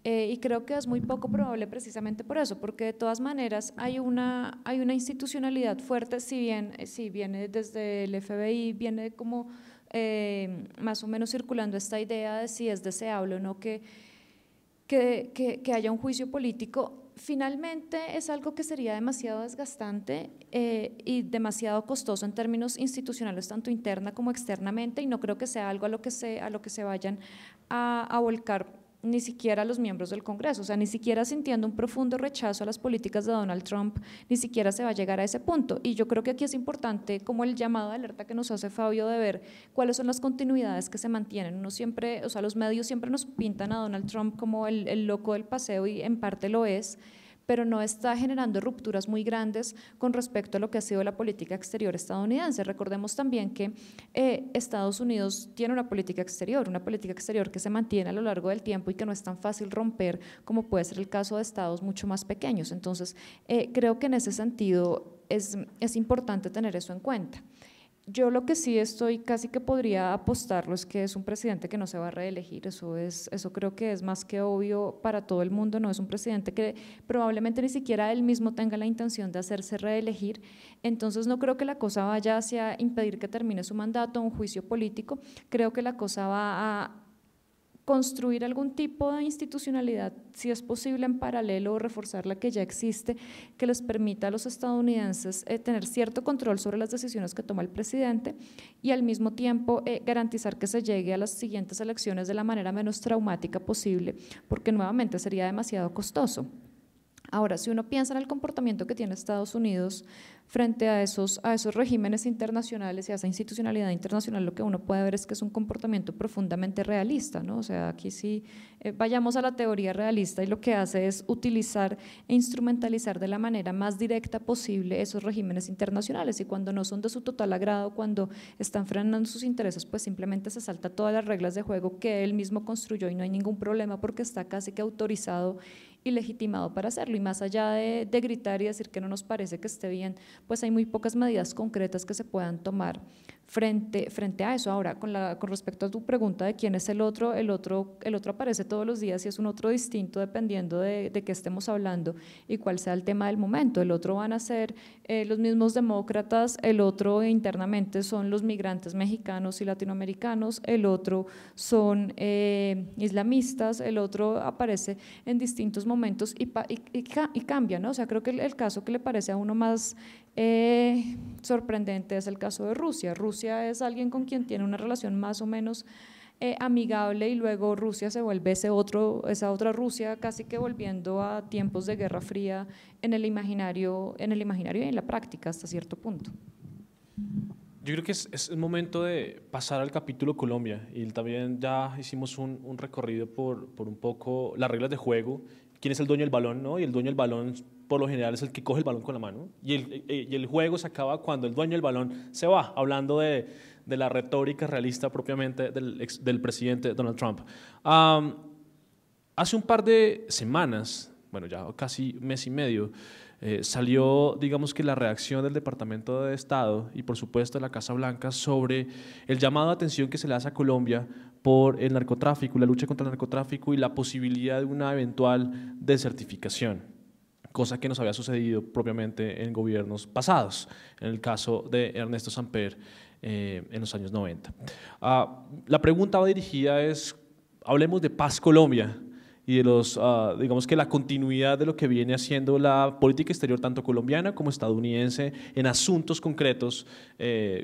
Y creo que es muy poco probable precisamente por eso, porque de todas maneras hay una institucionalidad fuerte, si viene desde el FBI, viene como más o menos circulando esta idea de si es deseable o no que haya un juicio político. Finalmente es algo que sería demasiado desgastante y demasiado costoso en términos institucionales, tanto interna como externamente, y no creo que sea algo a lo que se vayan a volcar ni siquiera los miembros del Congreso. O sea, ni siquiera sintiendo un profundo rechazo a las políticas de Donald Trump, ni siquiera se va a llegar a ese punto. Y yo creo que aquí es importante como el llamado de alerta que nos hace Fabio de ver cuáles son las continuidades que se mantienen. Uno siempre, o sea, los medios siempre nos pintan a Donald Trump como el loco del paseo, y en parte lo es, pero no está generando rupturas muy grandes con respecto a lo que ha sido la política exterior estadounidense. Recordemos también que Estados Unidos tiene una política exterior que se mantiene a lo largo del tiempo y que no es tan fácil romper como puede ser el caso de estados mucho más pequeños. Entonces, creo que en ese sentido es importante tener eso en cuenta. Yo lo que sí estoy casi que podría apostarlo es que es un presidente que no se va a reelegir. Eso creo que es más que obvio para todo el mundo. No es un presidente que probablemente ni siquiera él mismo tenga la intención de hacerse reelegir. Entonces no creo que la cosa vaya hacia impedir que termine su mandato, un juicio político. Creo que la cosa va a construir algún tipo de institucionalidad, si es posible en paralelo o reforzar la que ya existe, que les permita a los estadounidenses tener cierto control sobre las decisiones que toma el presidente y al mismo tiempo garantizar que se llegue a las siguientes elecciones de la manera menos traumática posible, porque nuevamente sería demasiado costoso. Ahora, si uno piensa en el comportamiento que tiene Estados Unidos frente a esos regímenes internacionales y a esa institucionalidad internacional, lo que uno puede ver es que es un comportamiento profundamente realista, ¿no? O sea, aquí sí vayamos a la teoría realista y lo que hace es utilizar e instrumentalizar de la manera más directa posible esos regímenes internacionales, y cuando no son de su total agrado, cuando están frenando sus intereses, pues simplemente se salta todas las reglas de juego que él mismo construyó y no hay ningún problema porque está casi que autorizado y legitimado para hacerlo. Y más allá de gritar y decir que no nos parece que esté bien, pues hay muy pocas medidas concretas que se puedan tomar frente a eso. Ahora, con respecto a tu pregunta de quién es el otro aparece todos los días y es un otro distinto dependiendo de qué estemos hablando y cuál sea el tema del momento. El otro van a ser los mismos demócratas, el otro internamente son los migrantes mexicanos y latinoamericanos, el otro son islamistas, el otro aparece en distintos momentos y cambia, ¿no? O sea, creo que el caso que le parece a uno más sorprendente es el caso de Rusia. Rusia es alguien con quien tiene una relación más o menos amigable y luego Rusia se vuelve esa otra Rusia, casi que volviendo a tiempos de Guerra Fría en el imaginario y en la práctica hasta cierto punto. Yo creo que es el momento de pasar al capítulo Colombia, y también ya hicimos un recorrido por un poco las reglas de juego, quién es el dueño del balón, ¿no? Y el dueño del balón por lo general es el que coge el balón con la mano, y el juego se acaba cuando el dueño del balón se va, hablando de la retórica realista propiamente del presidente Donald Trump. Hace un par de semanas, bueno, ya casi mes y medio, salió, digamos que la reacción del Departamento de Estado y por supuesto de la Casa Blanca sobre el llamado de atención que se le hace a Colombia por el narcotráfico, la lucha contra el narcotráfico y la posibilidad de una eventual desertificación, cosa que nos había sucedido propiamente en gobiernos pasados, en el caso de Ernesto Samper en los años 90. La pregunta va dirigida hablemos de Paz Colombia y de digamos que la continuidad de lo que viene haciendo la política exterior tanto colombiana como estadounidense en asuntos concretos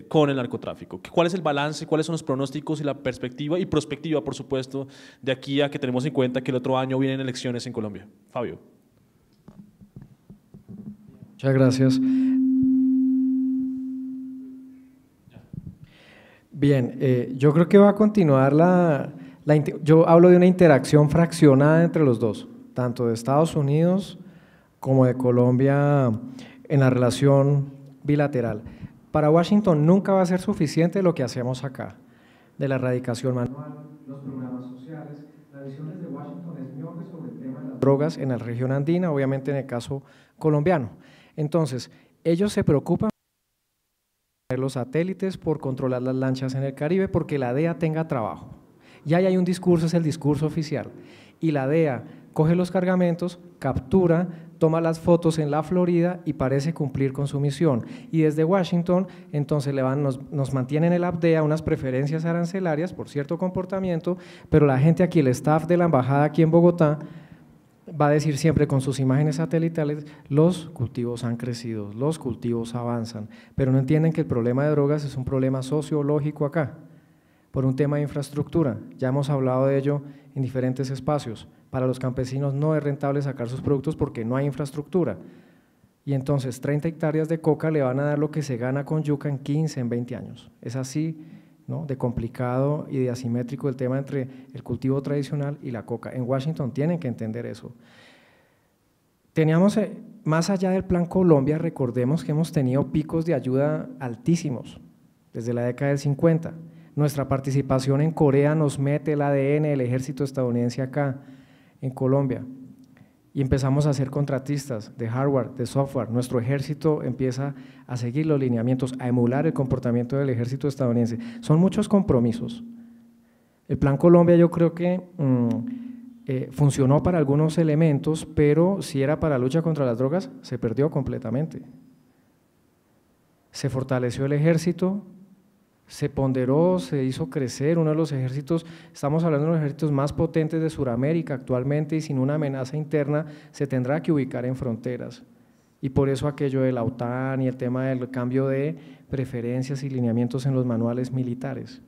con el narcotráfico. ¿Cuál es el balance? ¿Cuáles son los pronósticos y la perspectiva y prospectiva, por supuesto, de aquí a que tenemos en cuenta que el otro año vienen elecciones en Colombia? Fabio. Muchas gracias. Bien, yo creo que va a continuar yo hablo de una interacción fraccionada entre los dos, tanto de Estados Unidos como de Colombia en la relación bilateral. Para Washington nunca va a ser suficiente lo que hacemos acá, de la erradicación manual, los programas sociales. La visión desde Washington es miope sobre el tema de las drogas en la región andina, obviamente en el caso colombiano. Entonces, ellos se preocupan por los satélites, por controlar las lanchas en el Caribe, porque la DEA tenga trabajo. Ya hay un discurso, es el discurso oficial, y la DEA coge los cargamentos, captura, toma las fotos en la Florida y parece cumplir con su misión. Y desde Washington, entonces nos mantienen el APDEA unas preferencias arancelarias por cierto comportamiento, pero la gente aquí, el staff de la embajada aquí en Bogotá, va a decir siempre con sus imágenes satelitales, los cultivos han crecido, los cultivos avanzan, pero no entienden que el problema de drogas es un problema sociológico acá, por un tema de infraestructura. Ya hemos hablado de ello en diferentes espacios. Para los campesinos no es rentable sacar sus productos porque no hay infraestructura. Y entonces 30 hectáreas de coca le van a dar lo que se gana con yuca en 15, en 20 años. Es así, ¿no?, de complicado y de asimétrico el tema entre el cultivo tradicional y la coca. En Washington tienen que entender eso. Teníamos, más allá del Plan Colombia, recordemos que hemos tenido picos de ayuda altísimos desde la década del 50. Nuestra participación en Corea nos mete el ADN del ejército estadounidense acá, en Colombia, y empezamos a ser contratistas de hardware, de software. Nuestro ejército empieza a seguir los lineamientos, a emular el comportamiento del ejército estadounidense. Son muchos compromisos. El Plan Colombia yo creo que funcionó para algunos elementos, pero si era para la lucha contra las drogas, se perdió completamente. Se fortaleció el ejército, se ponderó, se hizo crecer, uno de los ejércitos, estamos hablando de los ejércitos más potentes de Sudamérica actualmente, y sin una amenaza interna se tendrá que ubicar en fronteras. Y por eso aquello de la OTAN y el tema del cambio de preferencias y lineamientos en los manuales militares.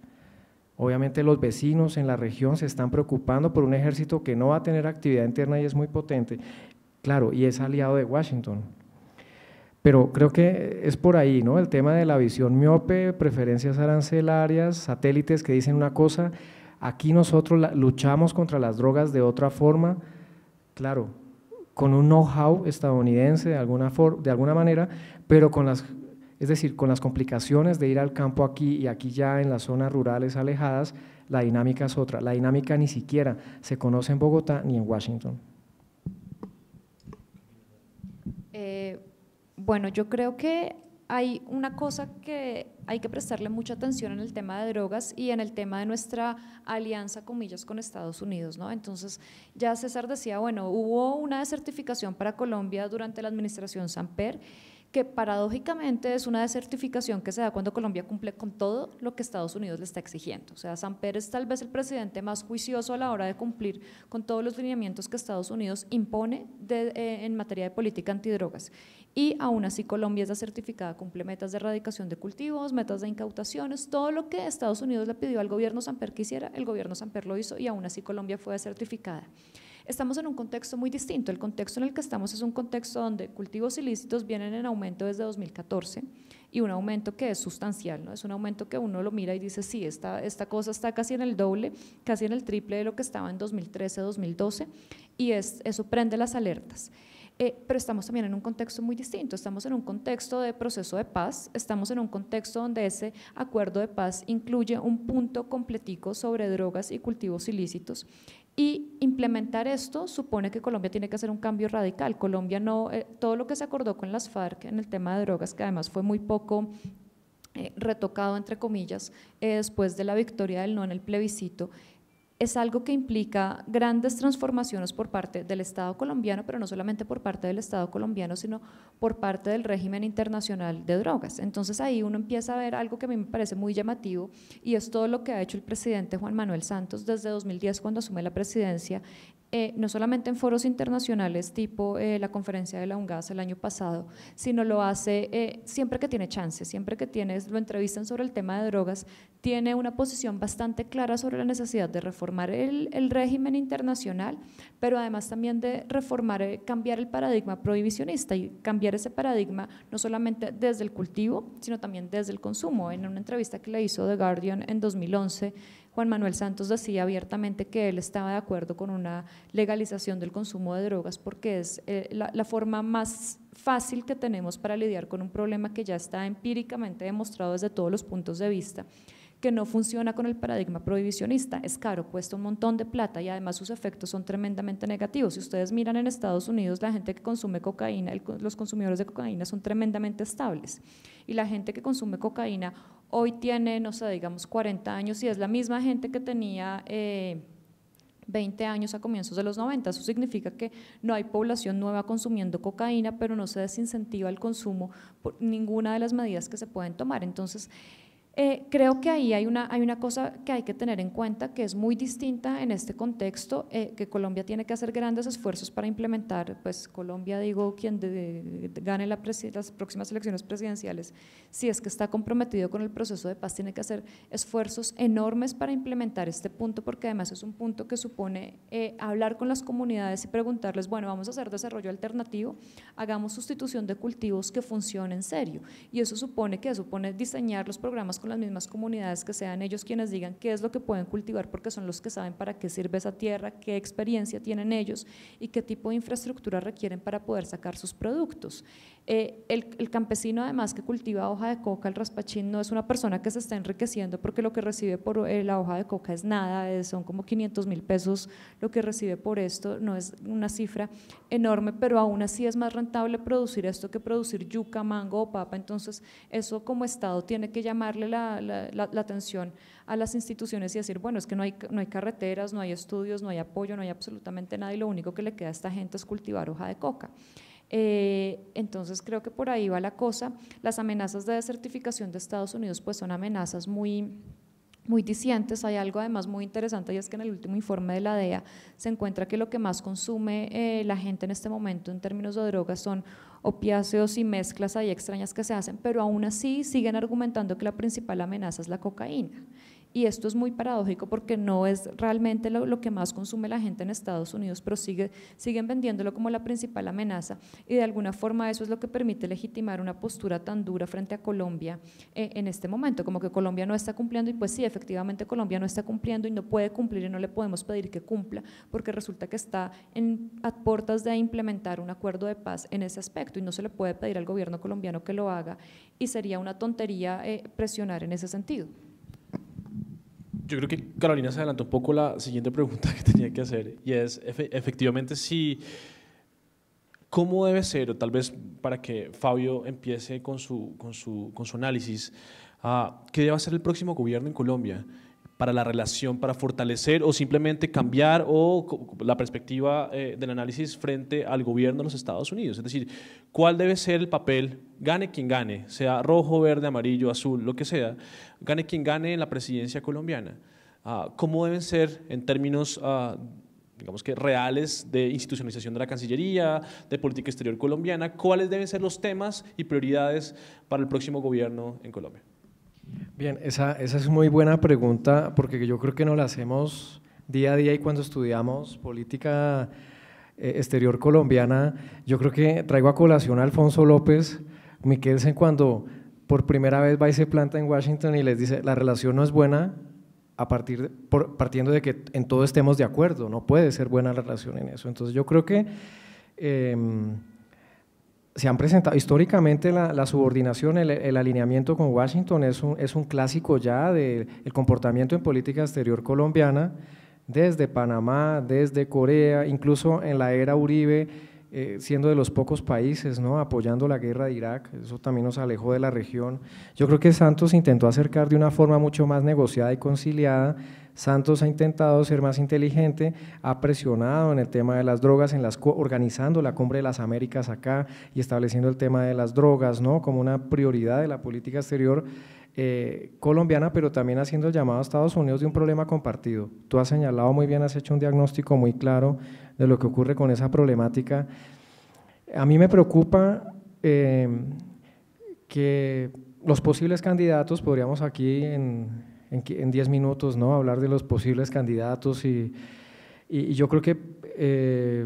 Obviamente los vecinos en la región se están preocupando por un ejército que no va a tener actividad interna y es muy potente, claro, y es aliado de Washington. Pero creo que es por ahí, ¿no? El tema de la visión miope, preferencias arancelarias, satélites que dicen una cosa, aquí nosotros luchamos contra las drogas de otra forma, claro, con un know-how estadounidense de alguna manera, pero con las, es decir, con las complicaciones de ir al campo aquí y aquí ya en las zonas rurales alejadas, la dinámica es otra, la dinámica ni siquiera se conoce en Bogotá ni en Washington. Bueno, yo creo que hay una cosa que hay que prestarle mucha atención en el tema de drogas y en el tema de nuestra alianza, comillas, con Estados Unidos, ¿no? Entonces, ya César decía, bueno, hubo una desertificación para Colombia durante la administración Samper, que paradójicamente es una desertificación que se da cuando Colombia cumple con todo lo que Estados Unidos le está exigiendo. O sea, Samper es tal vez el presidente más juicioso a la hora de cumplir con todos los lineamientos que Estados Unidos impone en materia de política antidrogas. Y aún así Colombia es desertificada, cumple metas de erradicación de cultivos, metas de incautaciones, todo lo que Estados Unidos le pidió al gobierno Samper que hiciera, el gobierno Samper lo hizo y aún así Colombia fue desertificada. Estamos en un contexto muy distinto, el contexto en el que estamos es un contexto donde cultivos ilícitos vienen en aumento desde 2014 y un aumento que es sustancial, ¿no? Es un aumento que uno lo mira y dice, sí, esta cosa está casi en el doble, casi en el triple de lo que estaba en 2013, 2012 y eso prende las alertas. Pero estamos también en un contexto muy distinto, estamos en un contexto de proceso de paz, estamos en un contexto donde ese acuerdo de paz incluye un punto completico sobre drogas y cultivos ilícitos y implementar esto supone que Colombia tiene que hacer un cambio radical. Colombia no, todo lo que se acordó con las FARC en el tema de drogas, que además fue muy poco retocado entre comillas después de la victoria del no en el plebiscito, es algo que implica grandes transformaciones por parte del Estado colombiano, pero no solamente por parte del Estado colombiano, sino por parte del régimen internacional de drogas. Entonces ahí uno empieza a ver algo que a mí me parece muy llamativo y es todo lo que ha hecho el presidente Juan Manuel Santos desde 2010 cuando asume la presidencia, no solamente en foros internacionales tipo la conferencia de la UNGAS el año pasado, sino lo hace siempre que tiene chance, siempre que lo entrevistan sobre el tema de drogas, tiene una posición bastante clara sobre la necesidad de reformar el régimen internacional, pero además también de reformar, cambiar el paradigma prohibicionista y cambiar ese paradigma no solamente desde el cultivo, sino también desde el consumo. En una entrevista que le hizo The Guardian en 2011, Juan Manuel Santos decía abiertamente que él estaba de acuerdo con una legalización del consumo de drogas porque es la forma más fácil que tenemos para lidiar con un problema que ya está empíricamente demostrado desde todos los puntos de vista, que no funciona con el paradigma prohibicionista, es caro, cuesta un montón de plata y además sus efectos son tremendamente negativos. Si ustedes miran en Estados Unidos, la gente que consume cocaína, los consumidores de cocaína son tremendamente estables y la gente que consume cocaína hoy tiene, no sé, digamos 40 años y es la misma gente que tenía 20 años a comienzos de los 90, eso significa que no hay población nueva consumiendo cocaína, pero no se desincentiva el consumo por ninguna de las medidas que se pueden tomar. Entonces, creo que ahí hay una cosa que hay que tener en cuenta que es muy distinta en este contexto, que Colombia tiene que hacer grandes esfuerzos para implementar, pues Colombia, digo, quien gane las próximas elecciones presidenciales, si es que está comprometido con el proceso de paz, tiene que hacer esfuerzos enormes para implementar este punto, porque además es un punto que supone hablar con las comunidades y preguntarles, bueno, vamos a hacer desarrollo alternativo, hagamos sustitución de cultivos que funcione en serio, y eso supone diseñar los programas con las mismas comunidades, que sean ellos quienes digan qué es lo que pueden cultivar porque son los que saben para qué sirve esa tierra, qué experiencia tienen ellos y qué tipo de infraestructura requieren para poder sacar sus productos. El campesino además que cultiva hoja de coca, el raspachín, no es una persona que se está enriqueciendo porque lo que recibe por la hoja de coca es nada, son como 500.000 pesos lo que recibe por esto, no es una cifra enorme, pero aún así es más rentable producir esto que producir yuca, mango o papa. Entonces eso como Estado tiene que llamarle la atención a las instituciones y decir, bueno, es que no hay carreteras, no hay estudios, no hay apoyo, no hay absolutamente nada y lo único que le queda a esta gente es cultivar hoja de coca. Entonces creo que por ahí va la cosa. Las amenazas de desertificación de Estados Unidos pues son amenazas muy discientes. Hay algo además muy interesante, y es que en el último informe de la DEA se encuentra que lo que más consume la gente en este momento en términos de drogas son opiáceos y mezclas ahí extrañas que se hacen, pero aún así siguen argumentando que la principal amenaza es la cocaína. Y esto es muy paradójico porque no es realmente lo que más consume la gente en Estados Unidos, pero siguen vendiéndolo como la principal amenaza, y de alguna forma eso es lo que permite legitimar una postura tan dura frente a Colombia en este momento, como que Colombia no está cumpliendo, y pues sí, efectivamente Colombia no está cumpliendo y no puede cumplir y no le podemos pedir que cumpla porque resulta que está a puertas de implementar un acuerdo de paz en ese aspecto y no se le puede pedir al gobierno colombiano que lo haga, y sería una tontería presionar en ese sentido. Yo creo que Carolina se adelantó un poco la siguiente pregunta que tenía que hacer, y es efectivamente cómo debe ser, o tal vez para que Fabio empiece con su análisis, ¿qué debe hacer el próximo gobierno en Colombia para la relación, para fortalecer o simplemente cambiar la perspectiva del análisis frente al gobierno de los Estados Unidos? Es decir, ¿cuál debe ser el papel, gane quien gane, sea rojo, verde, amarillo, azul, lo que sea, gane quien gane en la presidencia colombiana? ¿Cómo deben ser en términos, digamos que reales, de institucionalización de la Cancillería, de política exterior colombiana? ¿Cuáles deben ser los temas y prioridades para el próximo gobierno en Colombia? Bien, esa es muy buena pregunta, porque yo creo que nos la hacemos día a día, y cuando estudiamos política exterior colombiana, yo creo que traigo a colación a Alfonso López Miquelsen cuando por primera vez va y se planta en Washington y les dice: la relación no es buena partiendo de que en todo estemos de acuerdo, no puede ser buena la relación en eso. Entonces yo creo que se han presentado históricamente la subordinación, el alineamiento con Washington es un clásico ya del comportamiento en política exterior colombiana, desde Panamá, desde Corea, incluso en la era Uribe, siendo de los pocos países, ¿no?, apoyando la guerra de Irak. Eso también nos alejó de la región. Yo creo que Santos intentó acercar de una forma mucho más negociada y conciliada. Santos ha intentado ser más inteligente, ha presionado en el tema de las drogas, organizando la Cumbre de las Américas acá y estableciendo el tema de las drogas, ¿no?, como una prioridad de la política exterior colombiana, pero también haciendo el llamado a Estados Unidos de un problema compartido. Tú has señalado muy bien, has hecho un diagnóstico muy claro de lo que ocurre con esa problemática. A mí me preocupa que los posibles candidatos, podríamos aquí en 10 minutos, ¿no?, hablar de los posibles candidatos, y yo creo que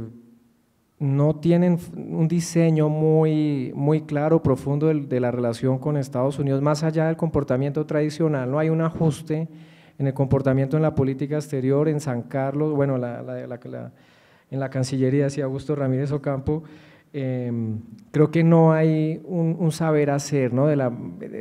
no tienen un diseño muy claro, profundo de la relación con Estados Unidos, más allá del comportamiento tradicional. No hay un ajuste en el comportamiento en la política exterior. En San Carlos, bueno, en la Cancillería, decía Augusto Ramírez Ocampo, creo que no hay un saber hacer, ¿no?,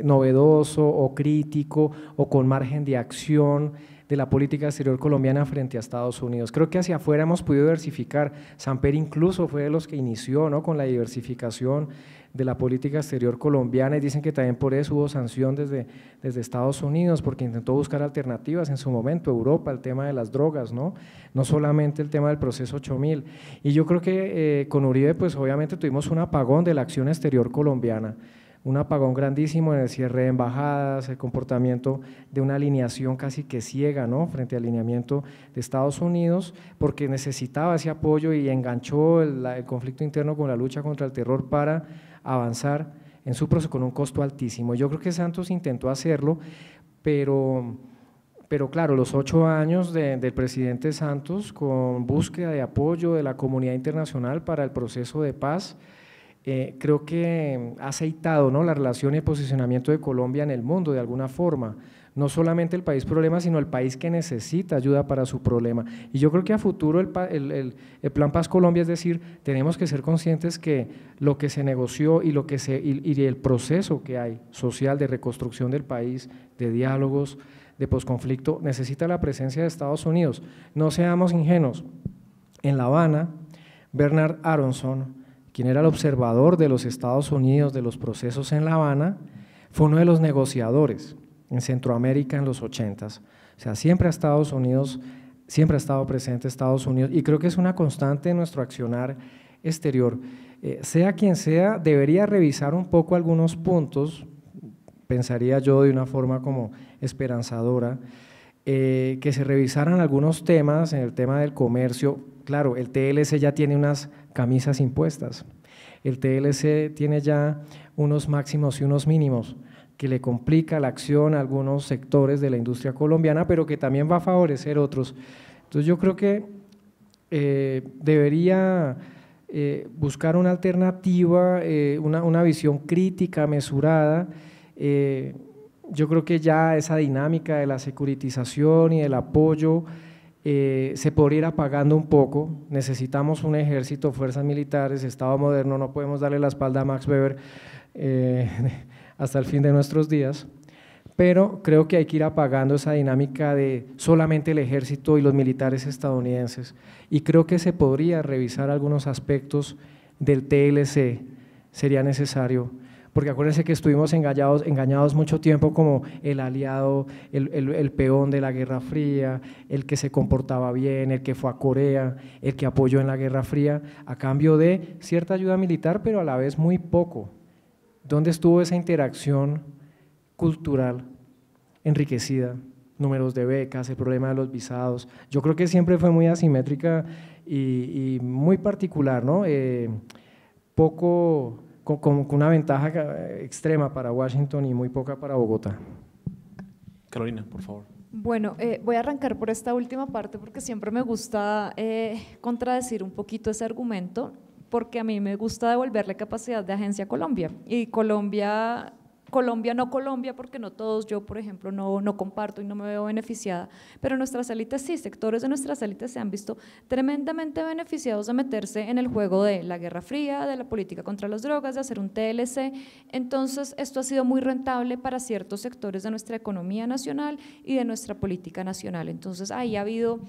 novedoso o crítico o con margen de acción de la política exterior colombiana frente a Estados Unidos. Creo que hacia afuera hemos podido diversificar. Samper incluso fue de los que inició, ¿no?, con la diversificación de la política exterior colombiana, y dicen que también por eso hubo sanción desde Estados Unidos, porque intentó buscar alternativas en su momento, Europa, el tema de las drogas, no solamente el tema del proceso 8000. Y yo creo que con Uribe pues obviamente tuvimos un apagón de la acción exterior colombiana, un apagón grandísimo en el cierre de embajadas, el comportamiento de una alineación casi que ciega, ¿no?, frente al alineamiento de Estados Unidos, porque necesitaba ese apoyo y enganchó el conflicto interno con la lucha contra el terror para avanzar en su proceso con un costo altísimo. Yo creo que Santos intentó hacerlo, pero claro, los 8 años del presidente Santos con búsqueda de apoyo de la comunidad internacional para el proceso de paz, creo que ha aceitado, ¿no?, la relación y el posicionamiento de Colombia en el mundo de alguna forma. No solamente el país problema, sino el país que necesita ayuda para su problema. Y yo creo que a futuro el Plan Paz Colombia, es decir, tenemos que ser conscientes que lo que se negoció y el proceso que hay social de reconstrucción del país, de diálogos, de posconflicto, necesita la presencia de Estados Unidos. No seamos ingenuos. En La Habana, Bernard Aronson, quien era el observador de los Estados Unidos, de los procesos en La Habana, fue uno de los negociadores en Centroamérica en los 80s. O sea, siempre ha estado presente Estados Unidos, y creo que es una constante en nuestro accionar exterior, sea quien sea, debería revisar un poco algunos puntos, pensaría yo de una forma como esperanzadora, que se revisaran algunos temas en el tema del comercio. Claro, el TLC ya tiene unas camisas impuestas, el TLC tiene ya unos máximos y unos mínimos que le complica la acción a algunos sectores de la industria colombiana, pero que también va a favorecer otros. Entonces yo creo que debería buscar una alternativa, una visión crítica, mesurada. Yo creo que ya esa dinámica de la securitización y del apoyo se podría ir apagando un poco. Necesitamos un ejército, fuerzas militares, Estado moderno, no podemos darle la espalda a Max Weber hasta el fin de nuestros días, pero creo que hay que ir apagando esa dinámica de solamente el ejército y los militares estadounidenses, y creo que se podría revisar algunos aspectos del TLC, sería necesario, porque acuérdense que estuvimos engañados mucho tiempo como el aliado, el peón de la Guerra Fría, el que se comportaba bien, el que fue a Corea, el que apoyó en la Guerra Fría, a cambio de cierta ayuda militar, pero a la vez muy poco. ¿Dónde estuvo esa interacción cultural enriquecida? Números de becas, el problema de los visados. Yo creo que siempre fue muy asimétrica y muy particular, ¿no? Con una ventaja extrema para Washington y muy poca para Bogotá. Carolina, por favor. Bueno, voy a arrancar por esta última parte porque siempre me gusta contradecir un poquito ese argumento, porque a mí me gusta devolverle capacidad de agencia a Colombia, y Colombia, porque no todos, yo por ejemplo no comparto y no me veo beneficiada, pero nuestras élites sí, sectores de nuestras élites se han visto tremendamente beneficiados de meterse en el juego de la Guerra Fría, de la política contra las drogas, de hacer un TLC. Entonces esto ha sido muy rentable para ciertos sectores de nuestra economía nacional y de nuestra política nacional. Entonces ahí ha habido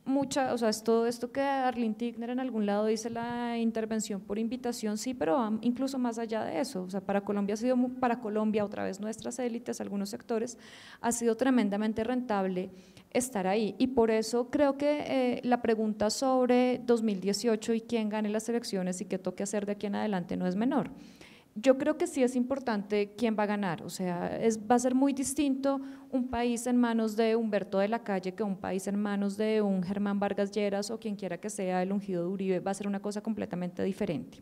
mucha, o sea, esto que Arlene Tigner en algún lado dice la intervención por invitación, sí, pero incluso más allá de eso, o sea, para Colombia, otra vez nuestras élites, algunos sectores, ha sido tremendamente rentable estar ahí, y por eso creo que la pregunta sobre 2018 y quién gane las elecciones y qué toque hacer de aquí en adelante no es menor. Yo creo que sí es importante quién va a ganar, o sea, va a ser muy distinto un país en manos de Humberto de la Calle que un país en manos de un Germán Vargas Lleras o quien quiera que sea el ungido de Uribe, va a ser una cosa completamente diferente.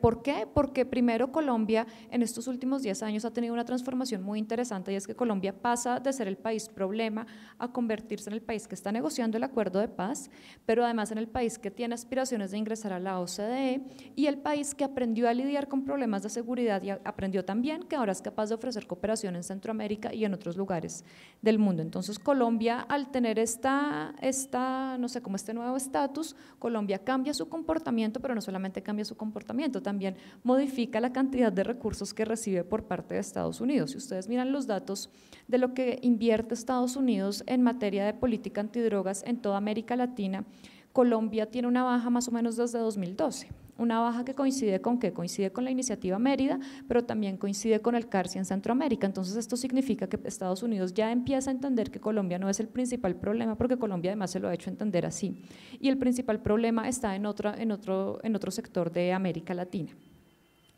¿Por qué? Porque primero Colombia en estos últimos 10 años ha tenido una transformación muy interesante, y es que Colombia pasa de ser el país problema a convertirse en el país que está negociando el acuerdo de paz, pero además en el país que tiene aspiraciones de ingresar a la OCDE, y el país que aprendió a lidiar con problemas de seguridad y aprendió también que ahora es capaz de ofrecer cooperación en Centroamérica y en otros lugares del mundo. Entonces Colombia, al tener no sé, como este nuevo estatus, Colombia cambia su comportamiento, pero no solamente cambia su comportamiento, también modifica la cantidad de recursos que recibe por parte de Estados Unidos. Si ustedes miran los datos de lo que invierte Estados Unidos en materia de política antidrogas en toda América Latina, Colombia tiene una baja más o menos desde 2012. Una baja que coincide con ¿qué? Coincide con la iniciativa Mérida, pero también coincide con el CARSI en Centroamérica. Entonces esto significa que Estados Unidos ya empieza a entender que Colombia no es el principal problema, porque Colombia además se lo ha hecho entender así, y el principal problema está en otro sector de América Latina.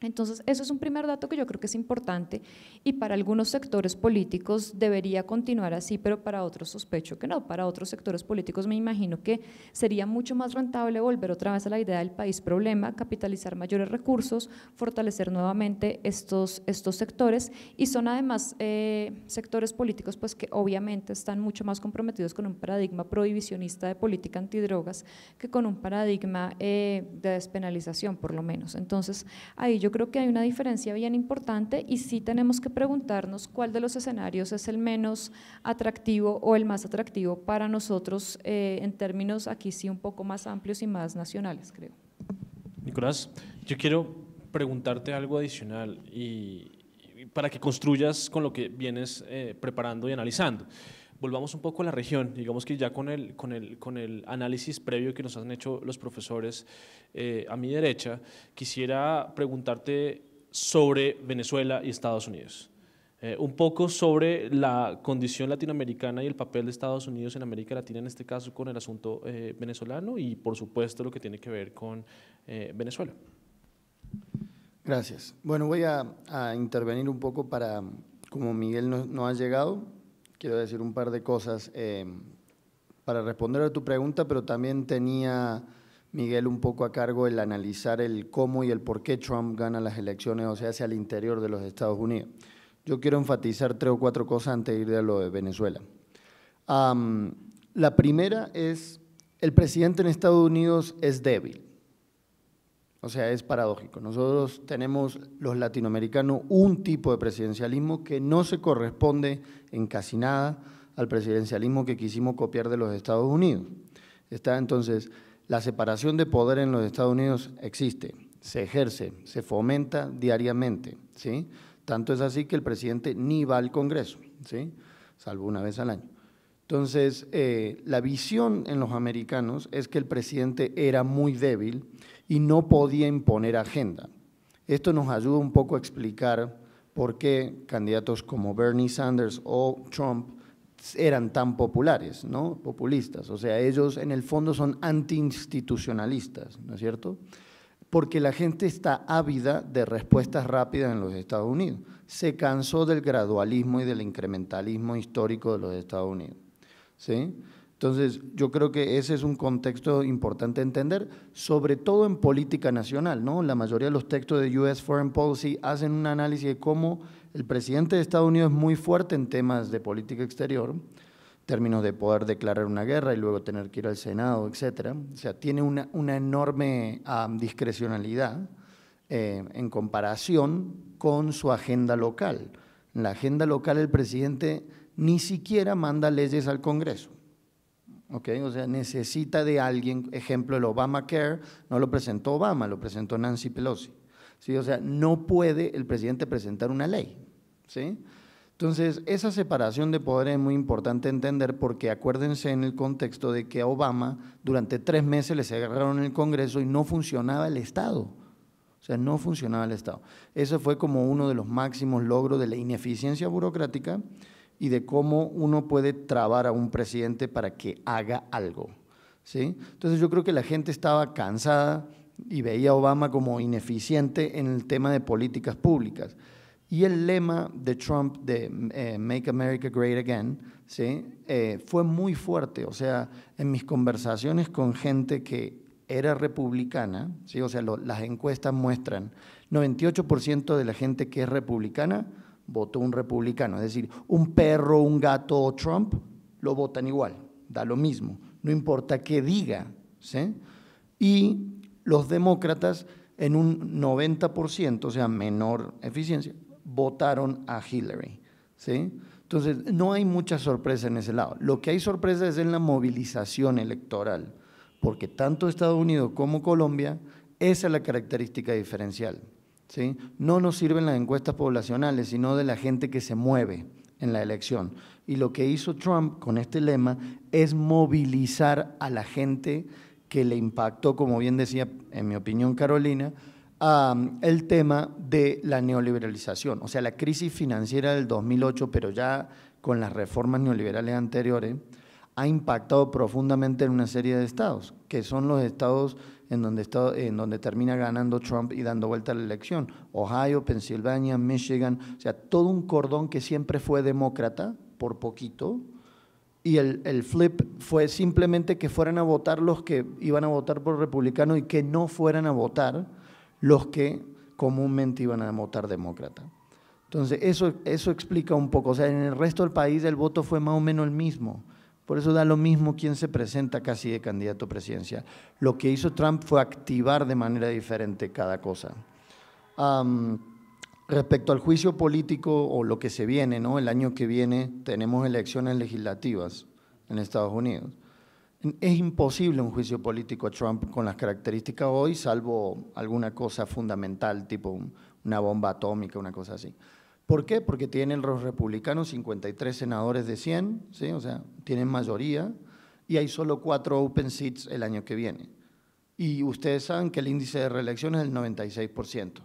Entonces, eso es un primer dato que yo creo que es importante, y para algunos sectores políticos debería continuar así, pero para otros sospecho que no. Para otros sectores políticos me imagino que sería mucho más rentable volver otra vez a la idea del país problema, capitalizar mayores recursos, fortalecer nuevamente estos sectores, y son además sectores políticos pues que obviamente están mucho más comprometidos con un paradigma prohibicionista de política antidrogas que con un paradigma de despenalización, por lo menos. Entonces, ahí yo creo que hay una diferencia bien importante, y sí tenemos que preguntarnos cuál de los escenarios es el menos atractivo o el más atractivo para nosotros en términos aquí sí un poco más amplios y más nacionales, creo. Nicolás, yo quiero preguntarte algo adicional y para que construyas con lo que vienes preparando y analizando. Volvamos un poco a la región, digamos que ya con el análisis previo que nos han hecho los profesores a mi derecha, quisiera preguntarte sobre Venezuela y Estados Unidos. un poco sobre la condición latinoamericana y el papel de Estados Unidos en América Latina, en este caso con el asunto venezolano y por supuesto lo que tiene que ver con Venezuela. Gracias. Bueno, voy a intervenir un poco para, como Miguel no ha llegado, quiero decir un par de cosas para responder a tu pregunta, pero también tenía Miguel un poco a cargo el analizar el cómo y el por qué Trump gana las elecciones, o sea, hacia el interior de los Estados Unidos. Yo quiero enfatizar 3 o 4 cosas antes de ir a lo de Venezuela. La primera es, el presidente en Estados Unidos es débil. O sea, es paradójico. Nosotros tenemos, los latinoamericanos, un tipo de presidencialismo que no se corresponde en casi nada al presidencialismo que quisimos copiar de los Estados Unidos. Entonces, la separación de poder en los Estados Unidos existe, se ejerce, se fomenta diariamente, ¿sí? Tanto es así que el presidente ni va al Congreso, ¿sí? Salvo una vez al año. Entonces, la visión en los americanos es que el presidente era muy débil y no podía imponer agenda. Esto nos ayuda un poco a explicar por qué candidatos como Bernie Sanders o Trump eran tan populares, ¿no? Populistas. O sea, ellos en el fondo son anti-institucionalistas, ¿no es cierto? Porque la gente está ávida de respuestas rápidas en los Estados Unidos. Se cansó del gradualismo y del incrementalismo histórico de los Estados Unidos, ¿sí? Entonces, yo creo que ese es un contexto importante entender, sobre todo en política nacional, ¿no? La mayoría de los textos de US Foreign Policy hacen un análisis de cómo el presidente de Estados Unidos es muy fuerte en temas de política exterior, en términos de poder declarar una guerra y luego tener que ir al Senado, etcétera. O sea, tiene una enorme discrecionalidad en comparación con su agenda local. En la agenda local el presidente ni siquiera manda leyes al Congreso. Okay, o sea, necesita de alguien, ejemplo, el Obamacare no lo presentó Obama, lo presentó Nancy Pelosi, ¿sí? O sea, no puede el presidente presentar una ley, ¿sí? Entonces, esa separación de poder es muy importante entender porque acuérdense en el contexto de que a Obama durante 3 meses le cerraron el Congreso y no funcionaba el Estado, o sea, no funcionaba el Estado. Eso fue como uno de los máximos logros de la ineficiencia burocrática y de cómo uno puede trabar a un presidente para que haga algo, ¿sí? Entonces yo creo que la gente estaba cansada y veía a Obama como ineficiente en el tema de políticas públicas. Y el lema de Trump de Make America Great Again, ¿sí? Fue muy fuerte, o sea, en mis conversaciones con gente que era republicana, ¿sí? O sea, las encuestas muestran 98% de la gente que es republicana votó un republicano, es decir, un perro, un gato o Trump lo votan igual, da lo mismo, no importa qué diga, ¿sí? Y los demócratas en un 90%, o sea, menor eficiencia, votaron a Hillary, ¿sí? Entonces, no hay mucha sorpresa en ese lado. Lo que hay sorpresa es en la movilización electoral, porque tanto Estados Unidos como Colombia, esa es la característica diferencial, ¿sí? No nos sirven las encuestas poblacionales, sino de la gente que se mueve en la elección. Y lo que hizo Trump con este lema es movilizar a la gente que le impactó, como bien decía, en mi opinión, Carolina, el tema de la neoliberalización. O sea, la crisis financiera del 2008, pero ya con las reformas neoliberales anteriores, ha impactado profundamente en una serie de estados, que son los estados en donde termina ganando Trump y dando vuelta a la elección. Ohio, Pensilvania, Michigan, o sea, todo un cordón que siempre fue demócrata, por poquito, y el flip fue simplemente que fueran a votar los que iban a votar por republicano y que no fueran a votar los que comúnmente iban a votar demócrata. Entonces, eso explica un poco, o sea, en el resto del país el voto fue más o menos el mismo. Por eso da lo mismo quién se presenta casi de candidato presidencial. Lo que hizo Trump fue activar de manera diferente cada cosa. Respecto al juicio político o lo que se viene, ¿no? El año que viene tenemos elecciones legislativas en Estados Unidos. Es imposible un juicio político a Trump con las características hoy, salvo alguna cosa fundamental, tipo una bomba atómica, una cosa así. ¿Por qué? Porque tienen los republicanos 53 senadores de 100, ¿sí? O sea, tienen mayoría y hay solo 4 open seats el año que viene. Y ustedes saben que el índice de reelección es el 96%.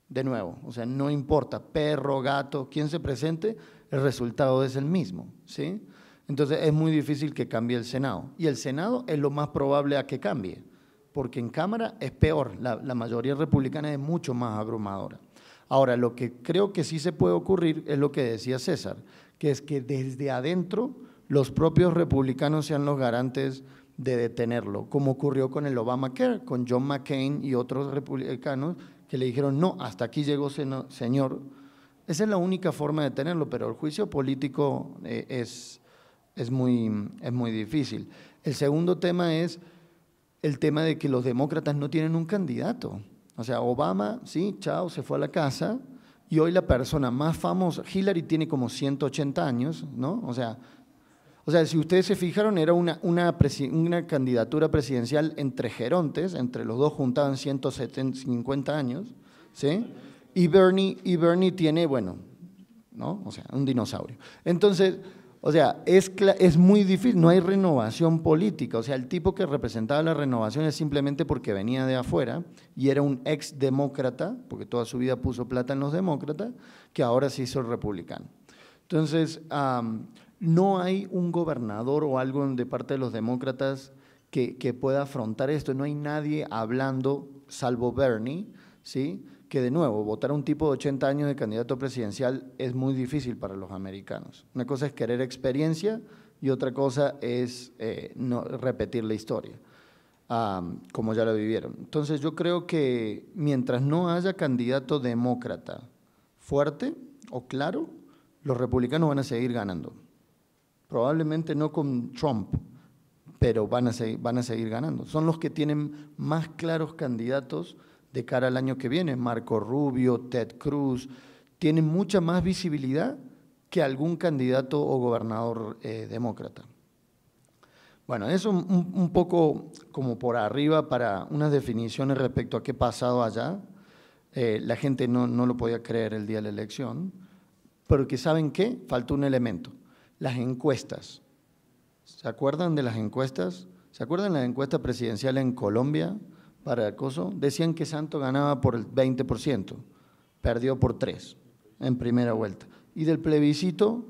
De nuevo, o sea, no importa, perro, gato, quien se presente, el resultado es el mismo, ¿sí? Entonces es muy difícil que cambie el Senado. Y el Senado es lo más probable a que cambie, porque en Cámara es peor, la mayoría republicana es mucho más abrumadora. Ahora, lo que creo que sí se puede ocurrir es lo que decía César, que es que desde adentro los propios republicanos sean los garantes de detenerlo, como ocurrió con el Obamacare, con John McCain y otros republicanos que le dijeron, no, hasta aquí llegó, señor. Esa es la única forma de detenerlo, pero el juicio político es muy difícil. El segundo tema es el tema de que los demócratas no tienen un candidato. O sea, Obama, sí, chao, se fue a la casa, y hoy la persona más famosa, Hillary tiene como 180 años, ¿no? O sea, si ustedes se fijaron, era una candidatura presidencial entre gerontes, entre los dos juntaban 150 años, ¿sí? Y Bernie tiene, bueno, ¿no? O sea, un dinosaurio. Entonces, o sea, es muy difícil, no hay renovación política. O sea, el tipo que representaba la renovación es simplemente porque venía de afuera y era un ex demócrata, porque toda su vida puso plata en los demócratas, que ahora se hizo republicano. Entonces, no hay un gobernador o algo de parte de los demócratas que pueda afrontar esto. No hay nadie hablando, salvo Bernie, ¿sí? Que de nuevo, votar a un tipo de 80 años de candidato presidencial es muy difícil para los americanos. Una cosa es querer experiencia y otra cosa es no repetir la historia, como ya lo vivieron. Entonces yo creo que mientras no haya candidato demócrata fuerte o claro, los republicanos van a seguir ganando. Probablemente no con Trump, pero van a seguir ganando. Son los que tienen más claros candidatos de cara al año que viene. Marco Rubio, Ted Cruz, tienen mucha más visibilidad que algún candidato o gobernador demócrata. Bueno, eso un poco como por arriba para unas definiciones respecto a qué ha pasado allá. La gente no lo podía creer el día de la elección, porque ¿saben qué? Faltó un elemento. Las encuestas. ¿Se acuerdan de las encuestas? ¿Se acuerdan de la encuesta presidencial en Colombia para el coso? Decían que Santos ganaba por el 20%, perdió por 3% en primera vuelta. Y del plebiscito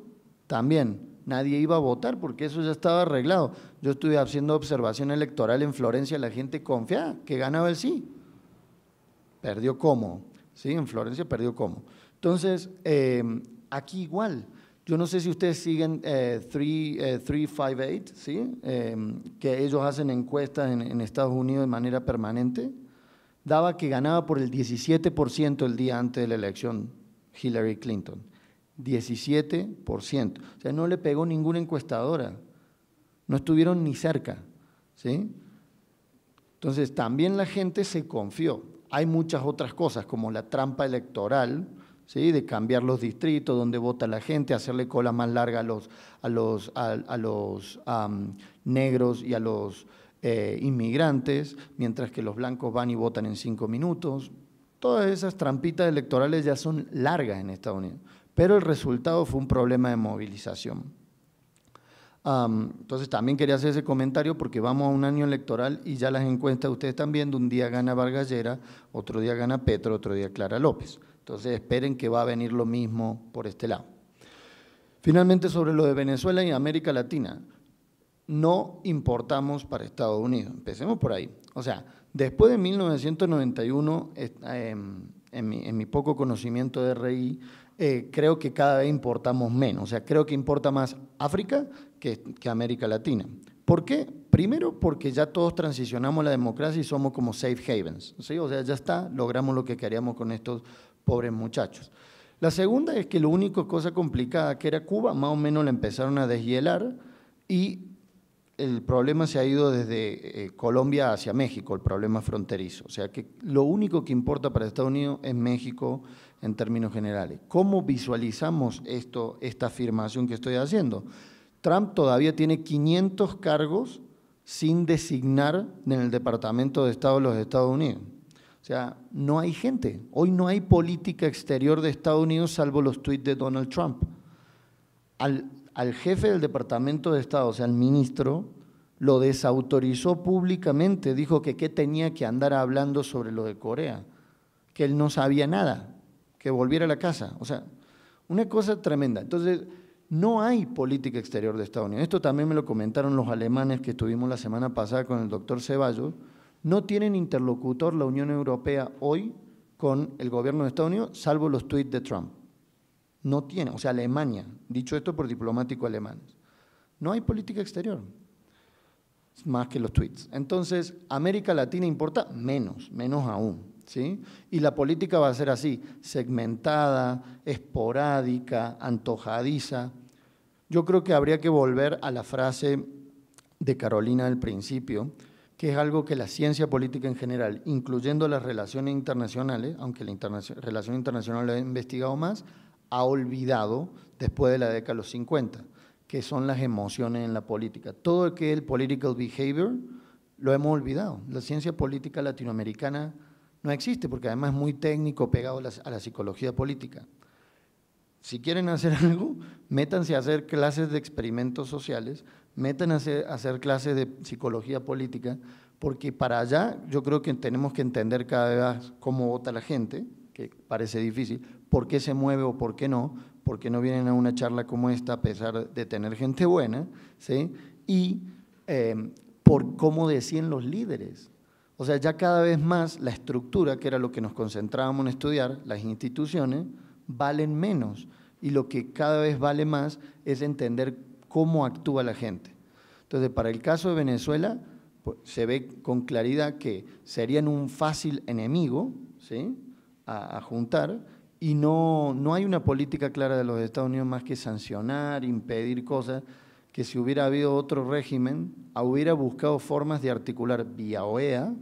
también, nadie iba a votar porque eso ya estaba arreglado. Yo estuve haciendo observación electoral en Florencia, la gente confiaba que ganaba el sí. Perdió cómo, ¿sí? En Florencia perdió cómo. Entonces, aquí igual. Yo no sé si ustedes siguen 358, ¿sí? Que ellos hacen encuestas en Estados Unidos de manera permanente. Daba que ganaba por el 17% el día antes de la elección Hillary Clinton. 17%. O sea, no le pegó ninguna encuestadora. No estuvieron ni cerca, ¿sí? Entonces, también la gente se confió. Hay muchas otras cosas, como la trampa electoral, ¿sí? De cambiar los distritos donde vota la gente, hacerle cola más larga a los negros y a los inmigrantes, mientras que los blancos van y votan en 5 minutos. Todas esas trampitas electorales ya son largas en Estados Unidos, pero el resultado fue un problema de movilización. Entonces también quería hacer ese comentario porque vamos a un año electoral y ya las encuestas ustedes están viendo, un día gana Vargas Lleras, otro día gana Petro, otro día Clara López. Entonces esperen que va a venir lo mismo por este lado. Finalmente, sobre lo de Venezuela y América Latina, no importamos para Estados Unidos, empecemos por ahí. O sea, después de 1991, en mi poco conocimiento de RI, creo que cada vez importamos menos, o sea, creo que importa más África que América Latina. ¿Por qué? Primero, porque ya todos transicionamos a la democracia y somos como safe havens, ¿sí? O sea, ya está, logramos lo que queríamos con estos pobres muchachos. La segunda es que la única cosa complicada que era Cuba, más o menos la empezaron a deshielar y el problema se ha ido desde Colombia hacia México, el problema fronterizo. O sea que lo único que importa para Estados Unidos es México en términos generales. ¿Cómo visualizamos esta afirmación que estoy haciendo? Trump todavía tiene 500 cargos sin designar en el Departamento de Estado de los Estados Unidos. O sea, no hay gente. Hoy no hay política exterior de Estados Unidos salvo los tweets de Donald Trump. Al jefe del Departamento de Estado, o sea, al ministro, lo desautorizó públicamente, dijo que qué tenía que andar hablando sobre lo de Corea. que él no sabía nada, que volviera a la casa. O sea, una cosa tremenda. Entonces, no hay política exterior de Estados Unidos. Esto también me lo comentaron los alemanes que estuvimos la semana pasada con el doctor Ceballos. No tienen interlocutor la Unión Europea hoy con el gobierno de Estados Unidos, salvo los tweets de Trump. No tiene, o sea, Alemania, dicho esto por diplomáticos alemanes. No hay política exterior, más que los tweets. Entonces, América Latina importa menos aún, ¿sí? Y la política va a ser así, segmentada, esporádica, antojadiza. Yo creo que habría que volver a la frase de Carolina del principio, que es algo que la ciencia política en general, incluyendo las relaciones internacionales, aunque la relación internacional la ha investigado más, ha olvidado después de la década de los 50, que son las emociones en la política. Todo lo que es el political behavior lo hemos olvidado. La ciencia política latinoamericana no existe porque además es muy técnico, pegado a la psicología política. Si quieren hacer algo, métanse a hacer clases de experimentos sociales, métanse a hacer clases de psicología política, porque para allá yo creo que tenemos que entender cada vez cómo vota la gente, que parece difícil, por qué se mueve o por qué no vienen a una charla como esta a pesar de tener gente buena, ¿sí? Y por cómo decían los líderes. O sea, ya cada vez más la estructura, que era lo que nos concentrábamos en estudiar, las instituciones, valen menos. Y lo que cada vez vale más es entender cómo actúa la gente. Entonces, para el caso de Venezuela, pues, se ve con claridad que serían un fácil enemigo, ¿sí?, a juntar, y no hay una política clara de los Estados Unidos más que sancionar, impedir cosas, que si hubiera habido otro régimen, hubiera buscado formas de articular vía OEA,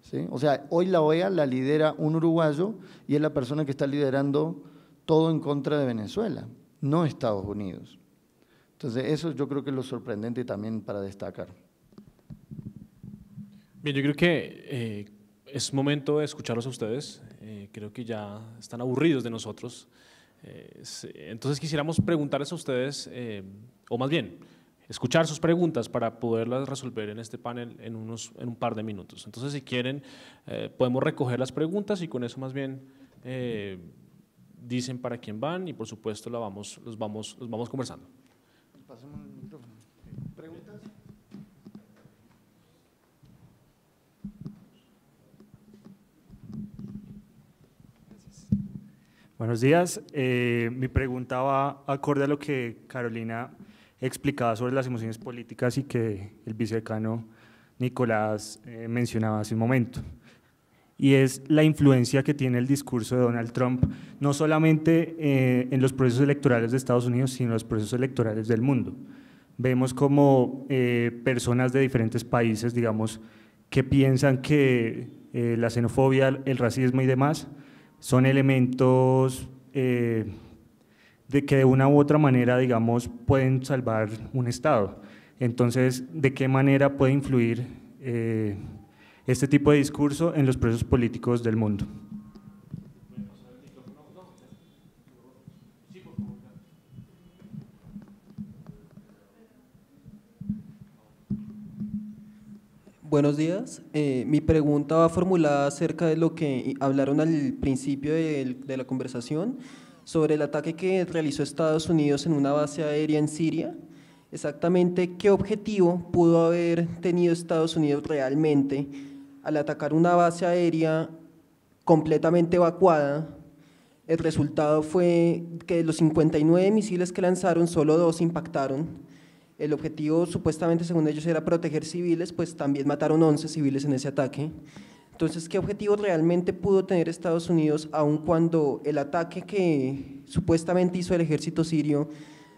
¿sí? O sea, hoy la OEA la lidera un uruguayo y es la persona que está liderando todo en contra de Venezuela, no Estados Unidos. Entonces, eso yo creo que es lo sorprendente también para destacar. Bien, yo creo que es momento de escucharlos a ustedes. Creo que ya están aburridos de nosotros. Entonces, quisiéramos preguntarles a ustedes, o más bien, escuchar sus preguntas para poderlas resolver en este panel en un par de minutos. Entonces, si quieren, podemos recoger las preguntas y con eso más bien dicen para quién van y por supuesto los vamos conversando. Pasemos el micrófono. ¿Preguntas? Buenos días. Mi pregunta va acorde a lo que Carolina explicaba sobre las emociones políticas y que el vicedecano Nicolás mencionaba hace un momento. Y es la influencia que tiene el discurso de Donald Trump, no solamente en los procesos electorales de Estados Unidos, sino en los procesos electorales del mundo. Vemos como personas de diferentes países, digamos, que piensan que la xenofobia, el racismo y demás son elementos de que de una u otra manera, digamos, pueden salvar un Estado. Entonces, ¿de qué manera puede influir este tipo de discurso en los procesos políticos del mundo? Buenos días. Mi pregunta va formulada acerca de lo que hablaron al principio de la conversación sobre el ataque que realizó Estados Unidos en una base aérea en Siria. Exactamente, ¿qué objetivo pudo haber tenido Estados Unidos realmente al atacar una base aérea completamente evacuada? El resultado fue que de los 59 misiles que lanzaron, solo 2 impactaron. El objetivo, supuestamente, según ellos, era proteger civiles, pues también mataron 11 civiles en ese ataque. Entonces, ¿qué objetivo realmente pudo tener Estados Unidos, aun cuando el ataque que supuestamente hizo el ejército sirio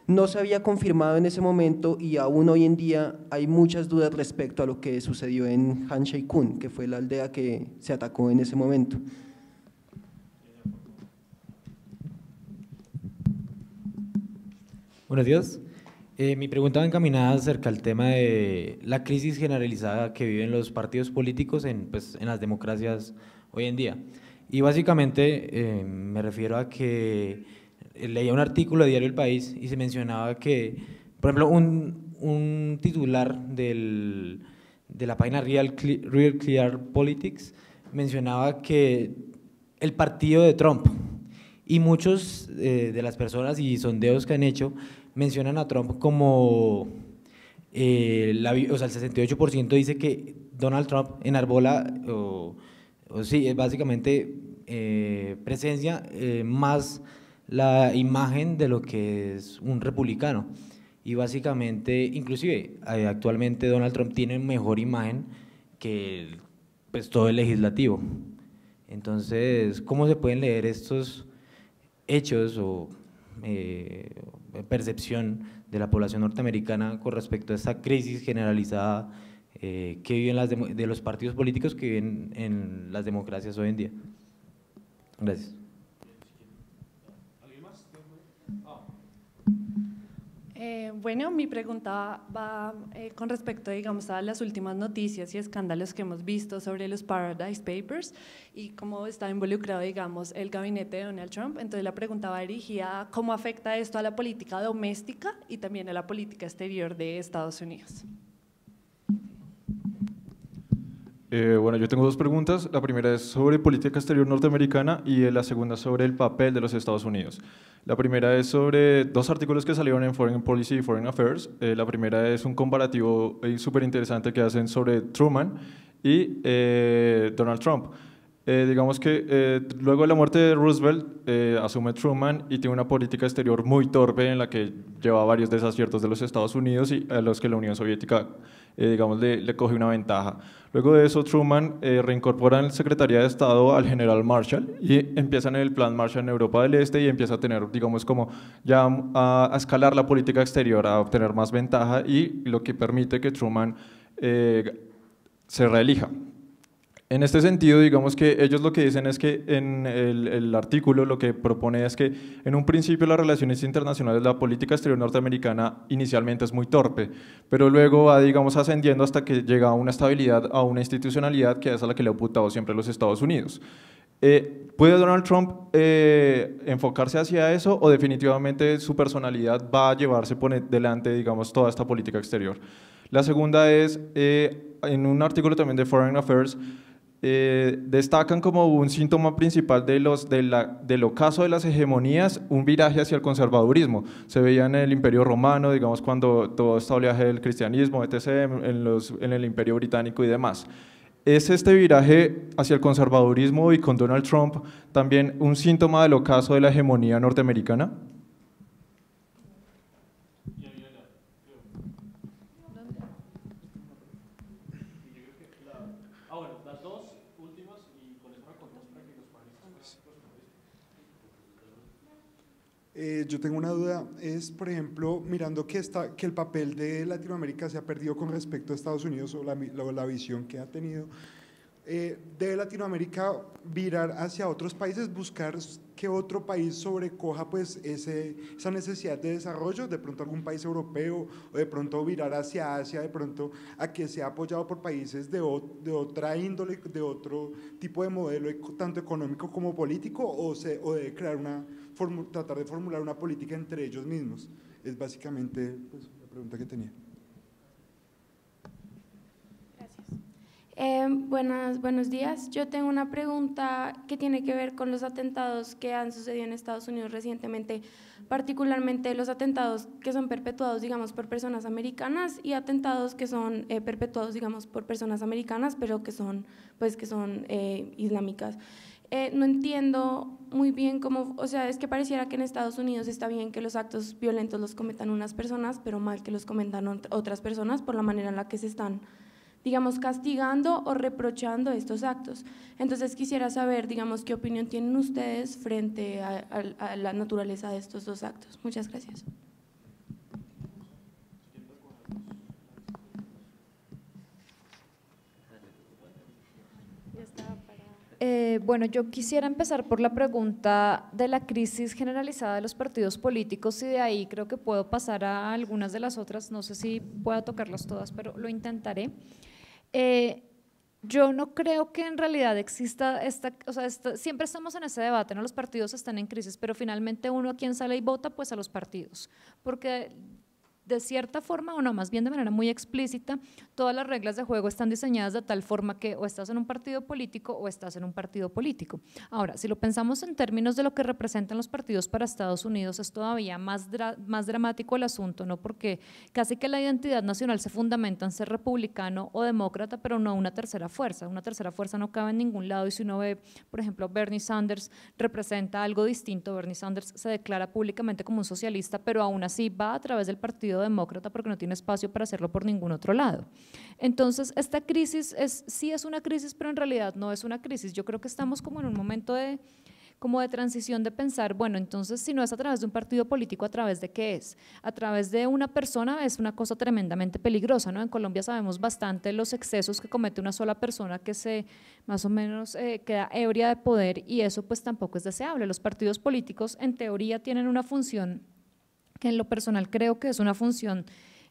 no se había confirmado en ese momento y aún hoy en día hay muchas dudas respecto a lo que sucedió en Han Sheikhoun, que fue la aldea que se atacó en ese momento? Buenos días. Mi pregunta va encaminada acerca del tema de la crisis generalizada que viven los partidos políticos en las democracias hoy en día. Y básicamente me refiero a que leía un artículo de Diario El País y se mencionaba que, por ejemplo, un titular de la página Real Clear Politics mencionaba que el partido de Trump. Y muchos de las personas y sondeos que han hecho mencionan a Trump como, o sea, el 68% dice que Donald Trump enarbola, sí, es básicamente presencia más la imagen de lo que es un republicano. Y básicamente, inclusive, actualmente Donald Trump tiene mejor imagen que pues, todo el legislativo. Entonces, ¿cómo se pueden leer estos hechos o percepción de la población norteamericana con respecto a esta crisis generalizada que viven de los partidos políticos que viven en las democracias hoy en día? Gracias. Bueno, mi pregunta va con respecto, digamos, a las últimas noticias y escándalos que hemos visto sobre los Paradise Papers y cómo está involucrado, digamos, el gabinete de Donald Trump. Entonces la pregunta va dirigida a cómo afecta esto a la política doméstica y también a la política exterior de Estados Unidos. Bueno, yo tengo dos preguntas. La primera es sobre política exterior norteamericana y la segunda sobre el papel de los Estados Unidos. La primera es sobre dos artículos que salieron en Foreign Policy y Foreign Affairs. La primera es un comparativo súper interesante que hacen sobre Truman y Donald Trump. Digamos que luego de la muerte de Roosevelt asume Truman y tiene una política exterior muy torpe en la que lleva varios desaciertos de los Estados Unidos y a los que la Unión Soviética digamos, le coge una ventaja. Luego de eso, Truman reincorpora en la Secretaría de Estado al general Marshall y empiezan el plan Marshall en Europa del Este y empieza a tener, digamos, como ya a escalar la política exterior, a obtener más ventaja y lo que permite que Truman se reelija. En este sentido, digamos que ellos lo que dicen es que en el artículo lo que propone es que en un principio las relaciones internacionales, la política exterior norteamericana inicialmente es muy torpe, pero luego va, digamos, ascendiendo hasta que llega a una estabilidad, a una institucionalidad que es a la que le ha apuntado siempre los Estados Unidos. ¿Puede Donald Trump enfocarse hacia eso o definitivamente su personalidad va a llevarse por delante, digamos, toda esta política exterior? La segunda es, en un artículo también de Foreign Affairs, destacan como un síntoma principal del ocaso de las hegemonías un viraje hacia el conservadurismo. Se veía en el Imperio Romano, digamos, cuando todo este oleaje del cristianismo, etc., en el Imperio Británico y demás. ¿Es este viraje hacia el conservadurismo y con Donald Trump también un síntoma del ocaso de la hegemonía norteamericana? Yo tengo una duda, es por ejemplo, mirando que el papel de Latinoamérica se ha perdido con respecto a Estados Unidos o la visión que ha tenido, ¿debe Latinoamérica virar hacia otros países, buscar que otro país sobrecoja pues esa necesidad de desarrollo, de pronto algún país europeo o de pronto virar hacia Asia, de pronto a que sea apoyado por países de otra índole, de otro tipo de modelo, tanto económico como político, o debe crear tratar de formular una política entre ellos mismos? Es básicamente pues, la pregunta que tenía. Buenos días. Yo tengo una pregunta que tiene que ver con los atentados que han sucedido en Estados Unidos recientemente, particularmente los atentados que son perpetuados, digamos, por personas americanas y atentados que son perpetuados, digamos, por personas americanas, pero que son islámicas. No entiendo muy bien cómo, o sea, es que pareciera que en Estados Unidos está bien que los actos violentos los cometan unas personas, pero mal que los cometan otras personas por la manera en la que se están, digamos, castigando o reprochando estos actos. Entonces quisiera saber, digamos, qué opinión tienen ustedes frente a la naturaleza de estos dos actos. Muchas gracias. Bueno, yo quisiera empezar por la pregunta de la crisis generalizada de los partidos políticos y de ahí creo que puedo pasar a algunas de las otras, no sé si pueda tocarlas todas, pero lo intentaré. Yo no creo que en realidad exista siempre estamos en ese debate, ¿no? Los partidos están en crisis, pero finalmente uno a quién sale y vota, pues a los partidos, porque de cierta forma o no, más bien de manera muy explícita, todas las reglas de juego están diseñadas de tal forma que o estás en un partido político o estás en un partido político. Ahora, si lo pensamos en términos de lo que representan los partidos para Estados Unidos, es todavía más dramático el asunto, ¿no? Porque casi que la identidad nacional se fundamenta en ser republicano o demócrata, pero no una tercera fuerza. Una tercera fuerza no cabe en ningún lado, y si uno ve, por ejemplo, Bernie Sanders representa algo distinto. Bernie Sanders se declara públicamente como un socialista, pero aún así va a través del Partido Demócrata porque no tiene espacio para hacerlo por ningún otro lado. Entonces, esta crisis sí es una crisis, pero en realidad no es una crisis. Yo creo que estamos como en un momento como de transición, de pensar, bueno, entonces si no es a través de un partido político, ¿a través de qué es? A través de una persona es una cosa tremendamente peligrosa, ¿no? En Colombia sabemos bastante los excesos que comete una sola persona que se más o menos queda ebria de poder, y eso pues tampoco es deseable. Los partidos políticos en teoría tienen una función que en lo personal creo que es una función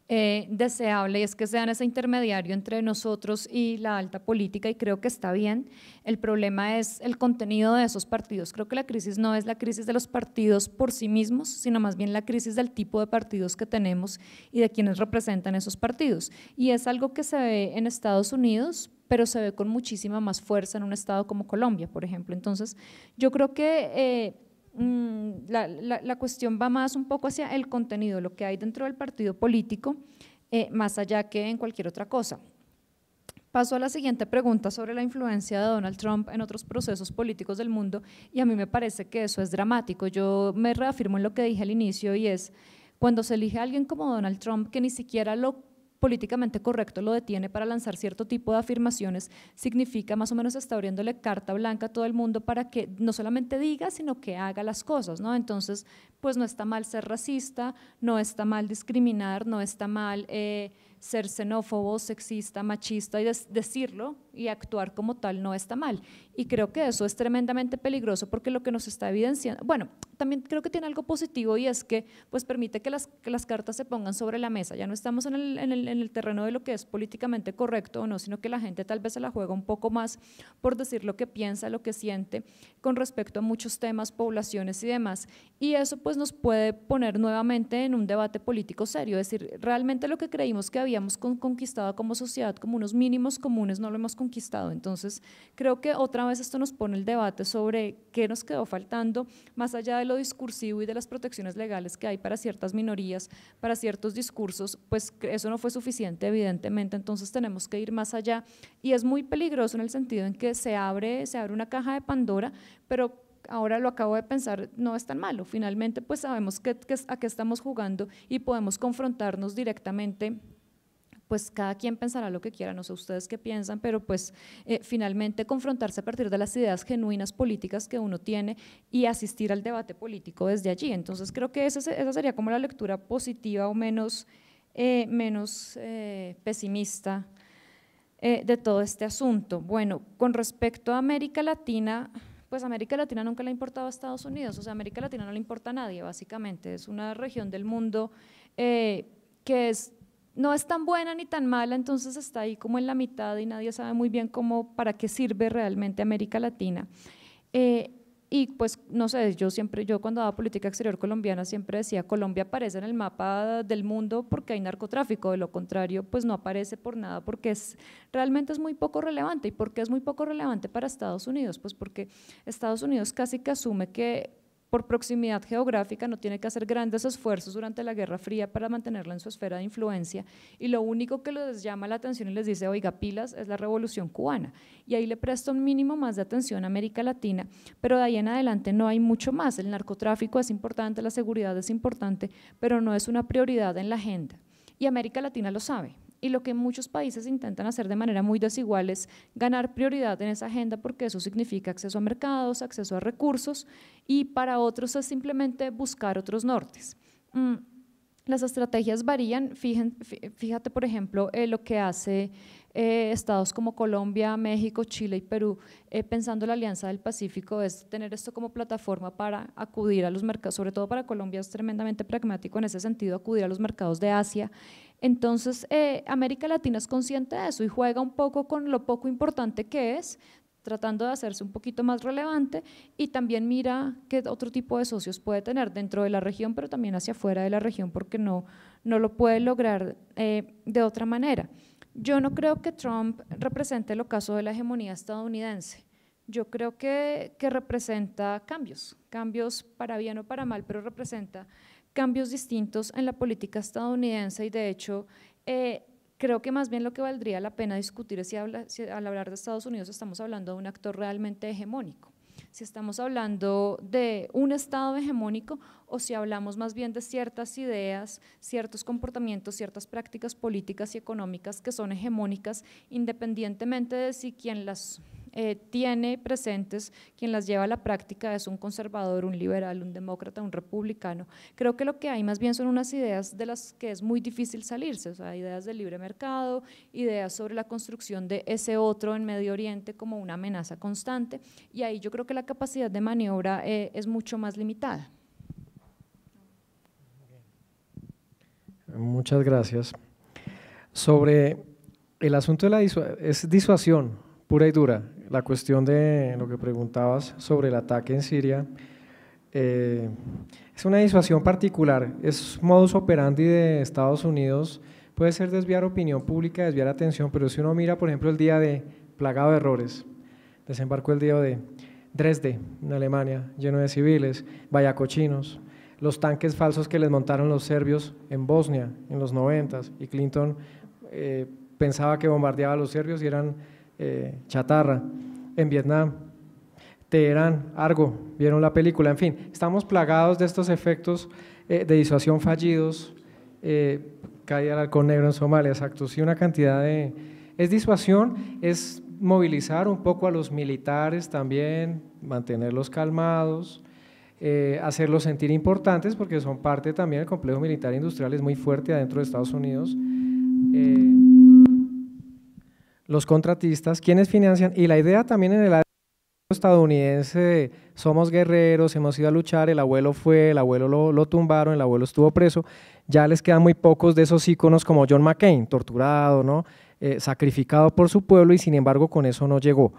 deseable, y es que sean ese intermediario entre nosotros y la alta política, y creo que está bien. El problema es el contenido de esos partidos. Creo que la crisis no es la crisis de los partidos por sí mismos, sino más bien la crisis del tipo de partidos que tenemos y de quienes representan esos partidos, y es algo que se ve en Estados Unidos, pero se ve con muchísima más fuerza en un estado como Colombia, por ejemplo. Entonces, yo creo que la cuestión va más un poco hacia el contenido, lo que hay dentro del partido político, más allá que en cualquier otra cosa. Paso a la siguiente pregunta sobre la influencia de Donald Trump en otros procesos políticos del mundo, y a mí me parece que eso es dramático. Yo me reafirmo en lo que dije al inicio, y es cuando se elige a alguien como Donald Trump, que ni siquiera lo políticamente correcto lo detiene para lanzar cierto tipo de afirmaciones, significa más o menos está abriéndole carta blanca a todo el mundo para que no solamente diga, sino que haga las cosas, ¿no? Entonces, pues no está mal ser racista, no está mal discriminar, no está mal ser xenófobo, sexista, machista, y decirlo y actuar como tal no está mal. Y creo que eso es tremendamente peligroso, porque lo que nos está evidenciando, bueno, también creo que tiene algo positivo, y es que pues permite que las cartas se pongan sobre la mesa. Ya no estamos en el terreno de lo que es políticamente correcto o no, sino que la gente tal vez se la juega un poco más por decir lo que piensa, lo que siente con respecto a muchos temas, poblaciones y demás, y eso pues nos puede poner nuevamente en un debate político serio. Es decir, realmente lo que creímos que habíamos conquistado como sociedad, como unos mínimos comunes, no lo hemos conquistado. Entonces creo que otra vez esto nos pone el debate sobre qué nos quedó faltando, más allá de lo discursivo y de las protecciones legales que hay para ciertas minorías, para ciertos discursos, pues eso no fue suficiente evidentemente. Entonces tenemos que ir más allá, y es muy peligroso en el sentido en que se abre una caja de Pandora, pero ahora lo acabo de pensar, no es tan malo. Finalmente pues sabemos a qué estamos jugando, y podemos confrontarnos directamente. Pues cada quien pensará lo que quiera, no sé ustedes qué piensan, pero pues finalmente confrontarse a partir de las ideas genuinas políticas que uno tiene y asistir al debate político desde allí. Entonces creo que esa sería como la lectura positiva o menos pesimista de todo este asunto. Bueno, con respecto a América Latina, pues América Latina nunca le ha importado a Estados Unidos, o sea, América Latina no le importa a nadie básicamente, es una región del mundo que no es tan buena ni tan mala, entonces está ahí como en la mitad, y nadie sabe muy bien para qué sirve realmente América Latina. Y pues no sé, yo cuando daba política exterior colombiana siempre decía, Colombia aparece en el mapa del mundo porque hay narcotráfico, de lo contrario pues no aparece por nada, porque realmente es muy poco relevante. ¿Y por qué es muy poco relevante para Estados Unidos? Pues porque Estados Unidos casi que asume que por proximidad geográfica no tiene que hacer grandes esfuerzos durante la Guerra Fría para mantenerla en su esfera de influencia, y lo único que les llama la atención y les dice, oiga, pilas, es la Revolución Cubana, y ahí le presta un mínimo más de atención a América Latina, pero de ahí en adelante no hay mucho más. El narcotráfico es importante, la seguridad es importante, pero no es una prioridad en la agenda, y América Latina lo sabe. Y lo que muchos países intentan hacer de manera muy desigual es ganar prioridad en esa agenda, porque eso significa acceso a mercados, acceso a recursos, y para otros es simplemente buscar otros nortes. Las estrategias varían. Fíjate por ejemplo lo que hace estados como Colombia, México, Chile y Perú, pensando la Alianza del Pacífico, es tener esto como plataforma para acudir a los mercados. Sobre todo para Colombia es tremendamente pragmático en ese sentido, acudir a los mercados de Asia. Entonces América Latina es consciente de eso y juega un poco con lo poco importante que es. tratando de hacerse un poquito más relevante y también mira qué otro tipo de socios puede tener dentro de la región, pero también hacia afuera de la región, porque no lo puede lograr de otra manera. Yo no creo que Trump represente el ocaso de la hegemonía estadounidense. Yo creo que representa cambios para bien o para mal, pero representa cambios distintos en la política estadounidense y de hecho creo que más bien lo que valdría la pena discutir es si al hablar de Estados Unidos estamos hablando de un actor realmente hegemónico, si estamos hablando de un Estado hegemónico o si hablamos más bien de ciertas ideas, ciertos comportamientos, ciertas prácticas políticas y económicas que son hegemónicas independientemente de si quien las tiene presentes, quien las lleva a la práctica es un conservador, un liberal, un demócrata, un republicano. Creo que lo que hay más bien son unas ideas de las que es muy difícil salirse, o sea, ideas del libre mercado, ideas sobre la construcción de ese otro en Medio Oriente como una amenaza constante, y ahí yo creo que la capacidad de maniobra es mucho más limitada. Muchas gracias. Sobre el asunto de la disuasión pura y dura, la cuestión de lo que preguntabas sobre el ataque en Siria, es una disuasión particular, es modus operandi de Estados Unidos, puede ser desviar opinión pública, desviar atención, pero si uno mira, por ejemplo, el día de plagado de errores, desembarcó el día de Dresde, en Alemania, lleno de civiles, vallacochinos, los tanques falsos que les montaron los serbios en Bosnia en los 90s, y Clinton pensaba que bombardeaba a los serbios y eran chatarra. En Vietnam, Teherán, Argo, vieron la película, en fin, estamos plagados de estos efectos de disuasión fallidos, caída del halcón negro en Somalia, exacto, sí, una cantidad de… Es disuasión, es movilizar un poco a los militares también, mantenerlos calmados, hacerlos sentir importantes porque son parte también del complejo militar industrial, es muy fuerte adentro de Estados Unidos. Los contratistas, quienes financian, y la idea también en el estadounidense, somos guerreros, hemos ido a luchar, el abuelo lo tumbaron, el abuelo estuvo preso, ya les quedan muy pocos de esos íconos como John McCain, torturado, ¿no? Sacrificado por su pueblo y sin embargo con eso no llegó.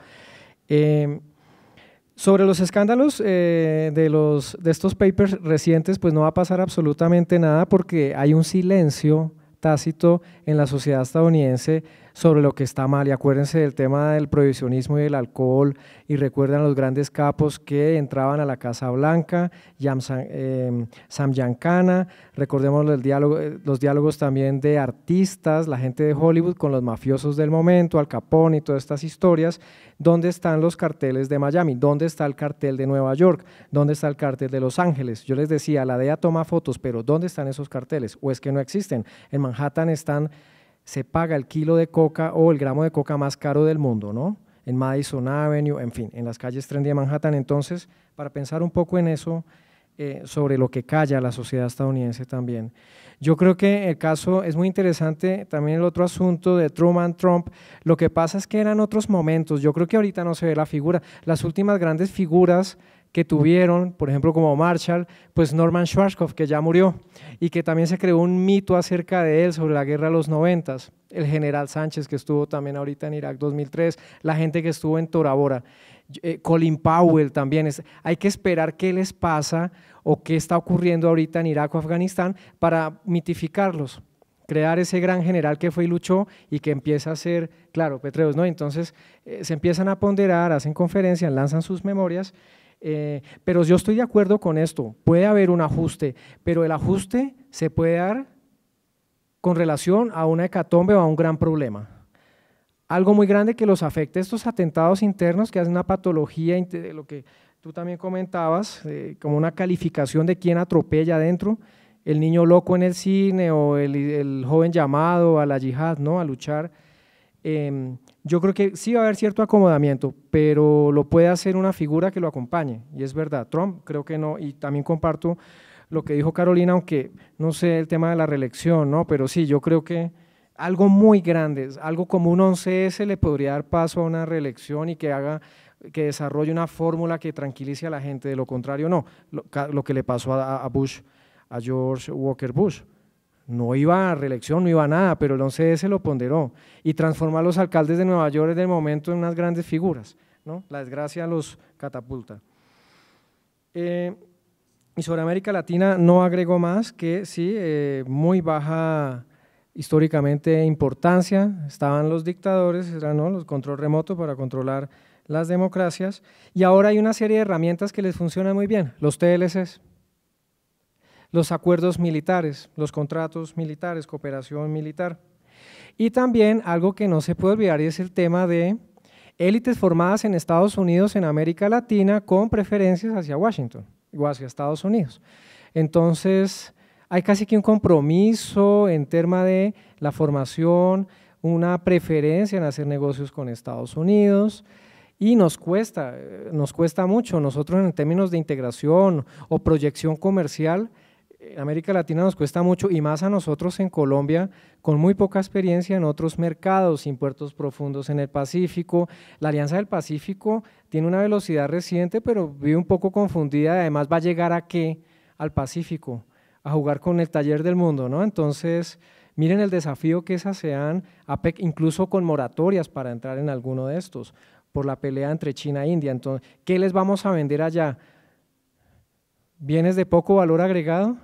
Sobre los escándalos de estos papers recientes, pues no va a pasar absolutamente nada porque hay un silencio tácito en la sociedad estadounidense sobre lo que está mal, y acuérdense del tema del prohibicionismo y del alcohol, y recuerdan los grandes capos que entraban a la Casa Blanca, Sam Giancana, recordemos los diálogos también de artistas, la gente de Hollywood con los mafiosos del momento, Al Capone y todas estas historias. ¿Dónde están los carteles de Miami? ¿Dónde está el cartel de Nueva York? ¿Dónde está el cartel de Los Ángeles? Yo les decía, la DEA toma fotos, pero ¿dónde están esos carteles? ¿O es que no existen? En Manhattan se paga el kilo de coca o el gramo de coca más caro del mundo, ¿no? En Madison Avenue, en fin, en las calles trendy de Manhattan. Entonces, para pensar un poco en eso, sobre lo que calla la sociedad estadounidense también. Yo creo que el caso es muy interesante, también el otro asunto de Truman-Trump, lo que pasa es que eran otros momentos, yo creo que ahorita no se ve la figura, las últimas grandes figuras que tuvieron, por ejemplo como Marshall, pues Norman Schwarzkopf, que ya murió, y que también se creó un mito acerca de él sobre la guerra de los 90s, el general Sánchez que estuvo también ahorita en Irak 2003, la gente que estuvo en Tora Bora, Colin Powell también, hay que esperar qué les pasa o qué está ocurriendo ahorita en Irak o Afganistán para mitificarlos, crear ese gran general que fue y luchó y que empieza a ser, claro, Petreus, ¿no? Entonces se empiezan a ponderar, hacen conferencias, lanzan sus memorias, pero yo estoy de acuerdo con esto, puede haber un ajuste, pero el ajuste se puede dar con relación a una hecatombe o a un gran problema. Algo muy grande que los afecte, estos atentados internos que hacen una patología de lo que tú también comentabas, como una calificación de quién atropella adentro, el niño loco en el cine o el joven llamado a la yihad, ¿no? A luchar. Yo creo que sí va a haber cierto acomodamiento, pero lo puede hacer una figura que lo acompañe, y es verdad. Trump creo que no, y también comparto lo que dijo Carolina, aunque no sé el tema de la reelección, ¿no? Pero sí, yo creo que algo muy grande, algo como un 11S le podría dar paso a una reelección y que desarrolle una fórmula que tranquilice a la gente, de lo contrario no, lo que le pasó a Bush, a George Walker Bush, no iba a reelección, no iba a nada, pero el 11S lo ponderó y transformó a los alcaldes de Nueva York en el momento en unas grandes figuras, ¿no? La desgracia los catapulta. Y sobre América Latina no agrego más que sí, muy baja históricamente importancia, estaban los dictadores, ¿no? Los control remoto para controlar las democracias, y ahora hay una serie de herramientas que les funcionan muy bien, los TLCs, los acuerdos militares, los contratos militares, cooperación militar, y también algo que no se puede olvidar y es el tema de élites formadas en Estados Unidos, en América Latina, con preferencias hacia Washington o hacia Estados Unidos. Entonces, hay casi que un compromiso en tema de la formación, una preferencia en hacer negocios con Estados Unidos, y nos cuesta mucho. Nosotros en términos de integración o proyección comercial, en América Latina nos cuesta mucho, y más a nosotros en Colombia, con muy poca experiencia en otros mercados, sin puertos profundos en el Pacífico. La Alianza del Pacífico tiene una velocidad reciente, pero vive un poco confundida, además va a llegar ¿a qué? Al Pacífico, a jugar con el taller del mundo, ¿no? Entonces, miren el desafío que es ASEAN, APEC, incluso con moratorias para entrar en alguno de estos, por la pelea entre China e India. Entonces, ¿qué les vamos a vender allá? ¿Bienes de poco valor agregado?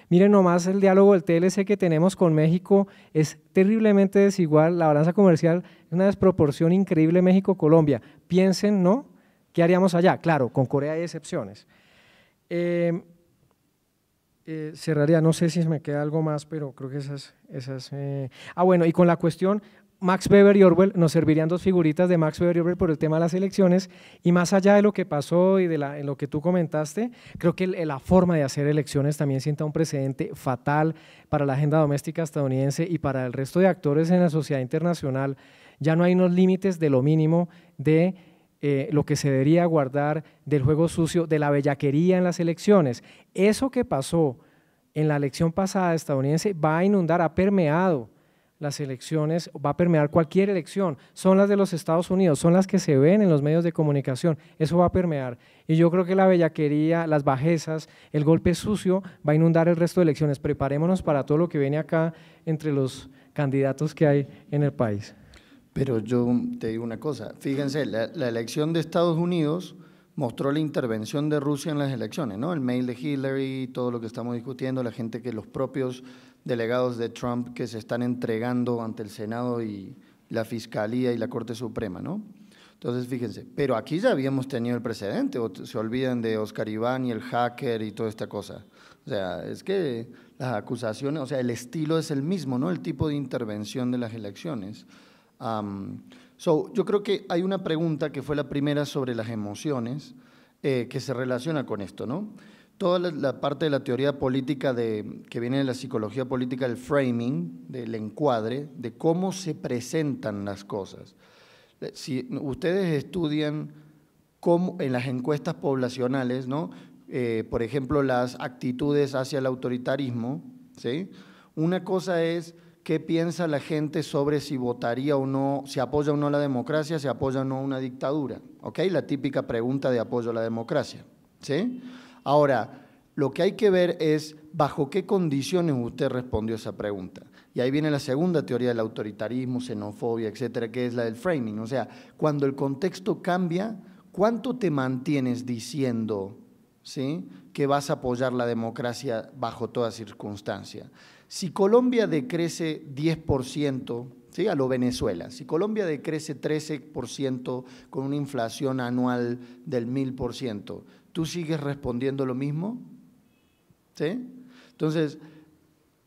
Miren nomás el diálogo del TLC que tenemos con México, es terriblemente desigual, la balanza comercial es una desproporción increíble México-Colombia. Piensen, ¿no? ¿Qué haríamos allá? Claro, con Corea hay excepciones. Cerraría, no sé si me queda algo más, pero creo que esas bueno, y con la cuestión Max Weber y Orwell, nos servirían dos figuritas de Max Weber y Orwell por el tema de las elecciones, y más allá de lo que pasó y de en lo que tú comentaste, creo que la forma de hacer elecciones también sienta un precedente fatal para la agenda doméstica estadounidense y para el resto de actores en la sociedad internacional. Ya no hay unos límites de lo mínimo de lo que se debería guardar, del juego sucio, de la bellaquería en las elecciones. Eso que pasó en la elección pasada estadounidense va a inundar, ha permeado las elecciones, va a permear cualquier elección, son las de los Estados Unidos, son las que se ven en los medios de comunicación, eso va a permear, y yo creo que la bellaquería, las bajezas, el golpe sucio va a inundar el resto de elecciones. Preparémonos para todo lo que viene acá entre los candidatos que hay en el país. Pero yo te digo una cosa, fíjense, la elección de Estados Unidos mostró la intervención de Rusia en las elecciones, ¿no? El mail de Hillary, todo lo que estamos discutiendo, la gente que los propios delegados de Trump que se están entregando ante el Senado y la Fiscalía y la Corte Suprema, ¿no? Entonces, fíjense, pero aquí ya habíamos tenido el precedente, o se olvidan de Oscar Iván y el hacker y toda esta cosa. O sea, es que las acusaciones, o sea, el estilo es el mismo, ¿no? El tipo de intervención de las elecciones. Yo creo que hay una pregunta que fue la primera sobre las emociones que se relaciona con esto, ¿no? Toda la parte de la teoría política que viene de la psicología política, el framing, del encuadre, de cómo se presentan las cosas. Si ustedes estudian cómo, en las encuestas poblacionales, ¿no? Por ejemplo, las actitudes hacia el autoritarismo, ¿sí? Una cosa es qué piensa la gente sobre si votaría o no, si apoya o no la democracia, si apoya o no una dictadura, ¿ok? La típica pregunta de apoyo a la democracia, ¿sí? Ahora, lo que hay que ver es bajo qué condiciones usted respondió esa pregunta. Y ahí viene la segunda teoría del autoritarismo, xenofobia, etcétera, que es la del framing. O sea, cuando el contexto cambia, ¿cuánto te mantienes diciendo, ¿sí?, que vas a apoyar la democracia bajo toda circunstancia? Si Colombia decrece 10%, ¿sí?, a lo Venezuela, si Colombia decrece 13% con una inflación anual del 1000%, ¿tú sigues respondiendo lo mismo? ¿Sí? Entonces,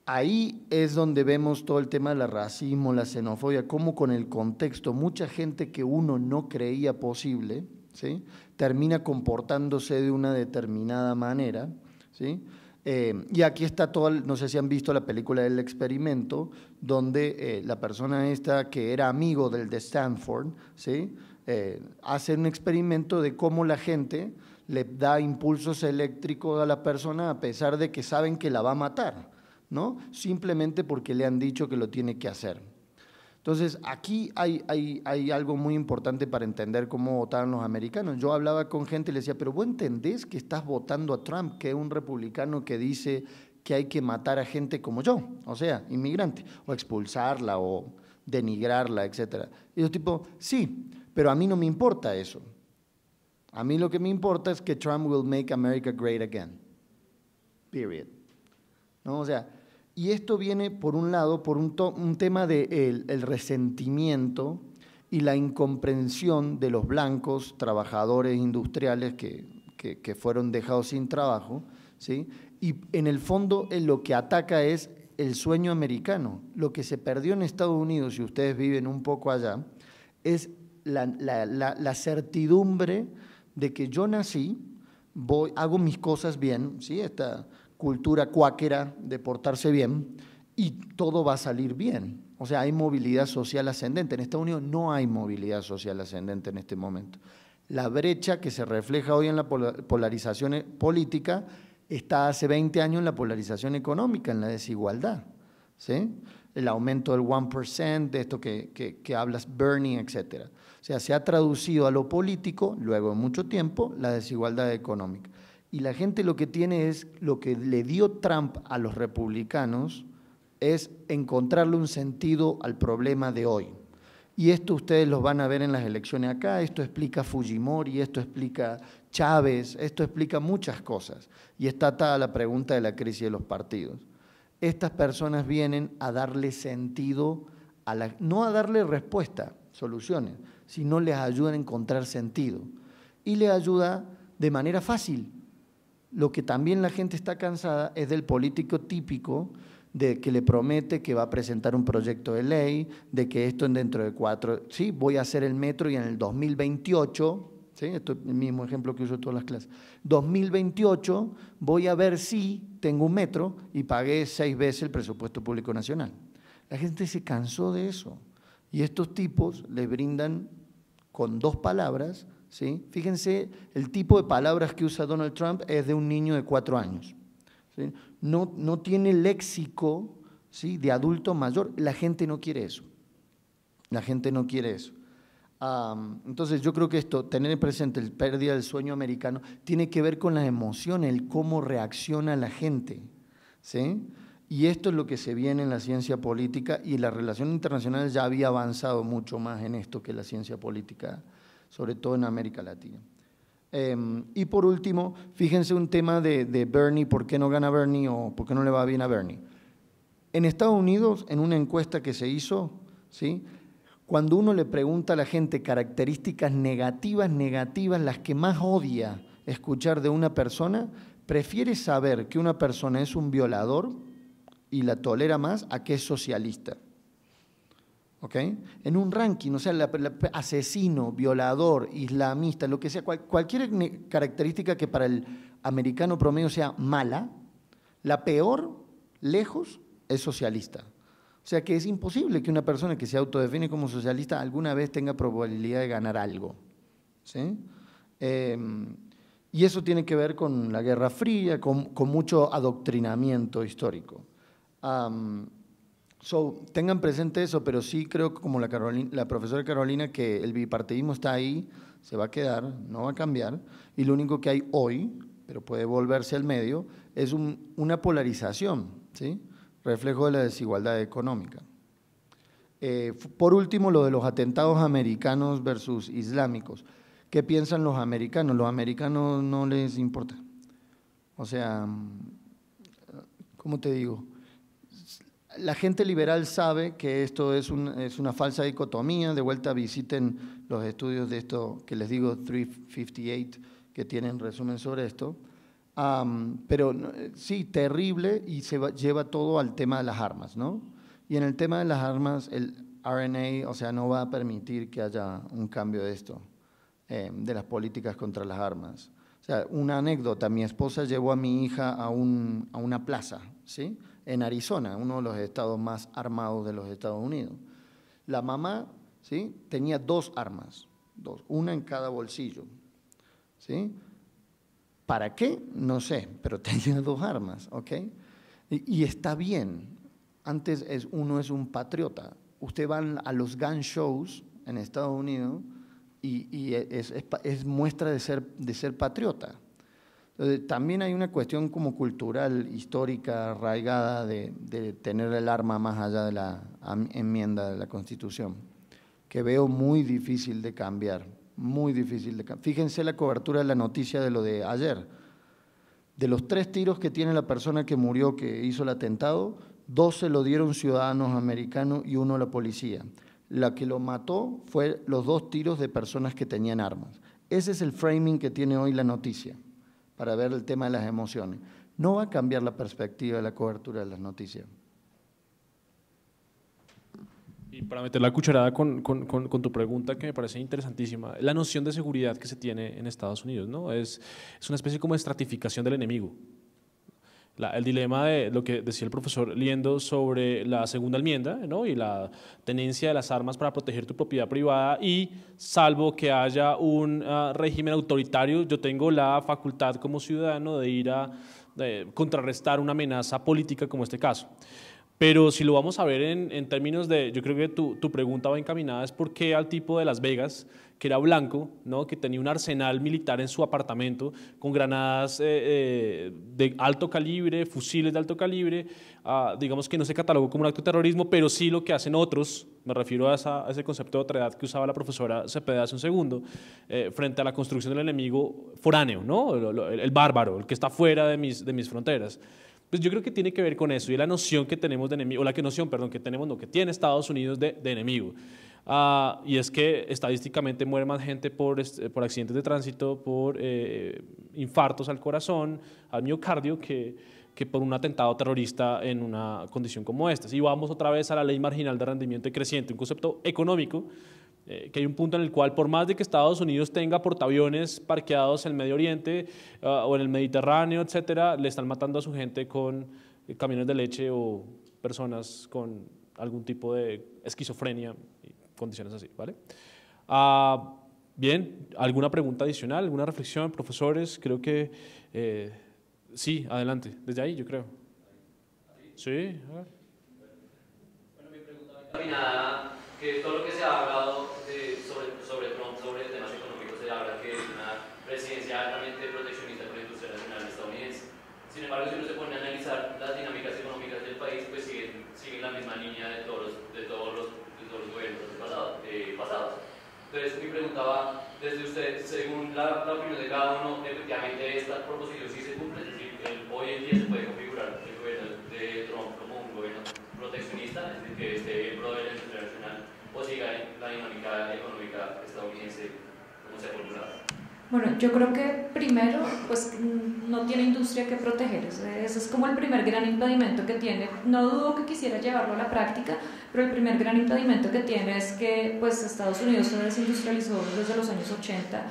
ahí es donde vemos todo el tema del racismo, la xenofobia, cómo con el contexto mucha gente que uno no creía posible, ¿sí?, termina comportándose de una determinada manera, ¿sí? Y aquí está todo, no sé si han visto la película del experimento, donde la persona esta que era amigo del de Stanford, ¿sí?, hace un experimento de cómo la gente le da impulsos eléctricos a la persona a pesar de que saben que la va a matar, ¿no? Simplemente porque le han dicho que lo tiene que hacer. Entonces, aquí hay algo muy importante para entender cómo votaron los americanos. Yo hablaba con gente y le decía, pero vos entendés que estás votando a Trump, que es un republicano que dice que hay que matar a gente como yo, o sea, inmigrante, o expulsarla o denigrarla, etcétera. Y yo tipo, sí, pero a mí no me importa eso. A mí lo que me importa es que Trump will make America great again. Period. ¿No? O sea, y esto viene por un lado por un tema de el resentimiento y la incomprensión de los blancos trabajadores industriales que fueron dejados sin trabajo, ¿sí? Y en el fondo lo que ataca es el sueño americano. Lo que se perdió en Estados Unidos, si ustedes viven un poco allá, es la certidumbre de que yo nací, hago mis cosas bien, ¿sí? Esta cultura cuáquera de portarse bien, y todo va a salir bien. O sea, hay movilidad social ascendente. En Estados Unidos no hay movilidad social ascendente en este momento. La brecha que se refleja hoy en la polarización política está hace 20 años en la polarización económica, en la desigualdad, ¿sí? El aumento del 1%, de esto que hablas, Bernie, etc. O sea, se ha traducido a lo político, luego de mucho tiempo, la desigualdad económica. Y la gente lo que tiene es, lo que le dio Trump a los republicanos es encontrarle un sentido al problema de hoy. Y esto ustedes lo van a ver en las elecciones acá, esto explica Fujimori, esto explica Chávez, esto explica muchas cosas. Y está atada la pregunta de la crisis de los partidos. Estas personas vienen a darle sentido, no a darle respuesta, soluciones, sino les ayudan a encontrar sentido. Y les ayuda de manera fácil. Lo que también la gente está cansada es del político típico de que le promete que va a presentar un proyecto de ley, de que esto dentro de 4, sí, voy a hacer el metro y en el 2028, ¿sí? Esto es el mismo ejemplo que uso en todas las clases, 2028 voy a ver si tengo un metro y pagué 6 veces el presupuesto público nacional. La gente se cansó de eso y estos tipos le brindan con 2 palabras, ¿sí? Fíjense, el tipo de palabras que usa Donald Trump es de un niño de 4 años. ¿Sí? No tiene léxico, ¿sí?, de adulto mayor. La gente no quiere eso. La gente no quiere eso. Entonces yo creo que esto, tener presente el pérdida del sueño americano, tiene que ver con las emociones, el cómo reacciona la gente, ¿sí? Y esto es lo que se viene en la ciencia política, y la relación internacional ya había avanzado mucho más en esto que la ciencia política, sobre todo en América Latina. Y por último, fíjense un tema de Bernie, ¿por qué no gana Bernie o por qué no le va bien a Bernie? En Estados Unidos, en una encuesta que se hizo, ¿sí?, cuando uno le pregunta a la gente características negativas, las que más odia escuchar de una persona, prefiere saber que una persona es un violador y la tolera más a que es socialista. ¿Ok? En un ranking, o sea, asesino, violador, islamista, lo que sea, cualquier característica que para el americano promedio sea mala, la peor, lejos, es socialista. O sea que es imposible que una persona que se autodefine como socialista alguna vez tenga probabilidad de ganar algo, ¿sí? Y eso tiene que ver con la Guerra Fría, con mucho adoctrinamiento histórico. Tengan presente eso, pero sí creo que como la profesora Carolina, que el bipartidismo está ahí, se va a quedar, no va a cambiar, y lo único que hay hoy, pero puede volverse al medio, es una polarización, ¿sí?, reflejo de la desigualdad económica. Por último, lo de los atentados americanos versus islámicos. ¿Qué piensan los americanos? Los americanos no les importa. O sea, ¿cómo te digo? La gente liberal sabe que esto es una falsa dicotomía. De vuelta visiten los estudios de esto que les digo, 358, que tienen resumen sobre esto. Pero sí, terrible, y lleva todo al tema de las armas, ¿no? Y en el tema de las armas, el RNA, o sea, no va a permitir que haya un cambio de esto, de las políticas contra las armas. O sea, una anécdota, mi esposa llevó a mi hija a una plaza, ¿sí?, en Arizona, uno de los estados más armados de los Estados Unidos. La mamá, ¿sí?, tenía 2 armas, una en cada bolsillo, ¿sí? ¿Para qué? No sé, pero tenía 2 armas, ¿ok? Y está bien. Antes uno es un patriota. Usted va a los gun shows en Estados Unidos y es muestra de ser patriota. Entonces, también hay una cuestión como cultural, histórica, arraigada de tener el arma más allá de la enmienda de la Constitución, que veo muy difícil de cambiar, muy difícil de cambiar. Fíjense la cobertura de la noticia de lo de ayer. De los 3 tiros que tiene la persona que murió, que hizo el atentado, 2 se lo dieron ciudadanos americanos y 1 la policía. La que lo mató fue los 2 tiros de personas que tenían armas. Ese es el framing que tiene hoy la noticia, para ver el tema de las emociones. No va a cambiar la perspectiva de la cobertura de las noticias. Y para meter la cucharada con tu pregunta, que me parece interesantísima, la noción de seguridad que se tiene en Estados Unidos, ¿no? Es una especie como de estratificación del enemigo. El dilema de lo que decía el profesor Liendo sobre la segunda enmienda, ¿no? Y la tenencia de las armas para proteger tu propiedad privada, y salvo que haya un régimen autoritario, yo tengo la facultad como ciudadano de ir a contrarrestar una amenaza política como este caso. Pero si lo vamos a ver en términos de, yo creo que tu pregunta va encaminada es por qué al tipo de Las Vegas, que era blanco, ¿no? Que tenía un arsenal militar en su apartamento con granadas de alto calibre, fusiles de alto calibre, digamos que no se catalogó como un acto de terrorismo, pero sí lo que hacen otros, me refiero a ese concepto de otredad que usaba la profesora Cepeda hace un segundo, frente a la construcción del enemigo foráneo, ¿no? El bárbaro, el que está fuera de mis fronteras. Pues yo creo que tiene que ver con eso, y la noción que tenemos de enemigo, o la noción, perdón, que tenemos, no, que tiene Estados Unidos de enemigo. Y es que estadísticamente muere más gente por accidentes de tránsito, por infartos al corazón, al miocardio, que por un atentado terrorista en una condición como esta. Y vamos otra vez a la ley marginal de rendimiento creciente, un concepto económico, que hay un punto en el cual, por más de que Estados Unidos tenga portaaviones parqueados en el Medio Oriente o en el Mediterráneo, etcétera, le están matando a su gente con camiones de leche o personas con algún tipo de esquizofrenia y condiciones así, ¿vale? Bien, ¿alguna pregunta adicional, alguna reflexión, profesores? Creo que sí, adelante, desde ahí yo creo. Sí, a ver. Bueno, mi pregunta va encaminada, que todo lo que se ha hablado sobre Trump, sobre temas económicos, se habla que es una presidencia altamente proteccionista con la industria nacional estadounidense. Sin embargo, si uno se pone a analizar las dinámicas económicas del país, pues siguen la misma línea de todos los gobiernos pasados. Entonces, mi pregunta va desde usted, según la opinión de cada uno, efectivamente esta proposición sí se cumple, es decir, hoy en día se puede configurar el gobierno de Trump como un gobierno proteccionista, es decir, que esté pro de la industria nacional, o siga la dinámica económica estadounidense como se ha formulado. Bueno, yo creo que primero, pues no tiene industria que proteger, ese es como el primer gran impedimento que tiene. No dudo que quisiera llevarlo a la práctica, pero el primer gran impedimento que tiene es que pues Estados Unidos se desindustrializó desde los años 80,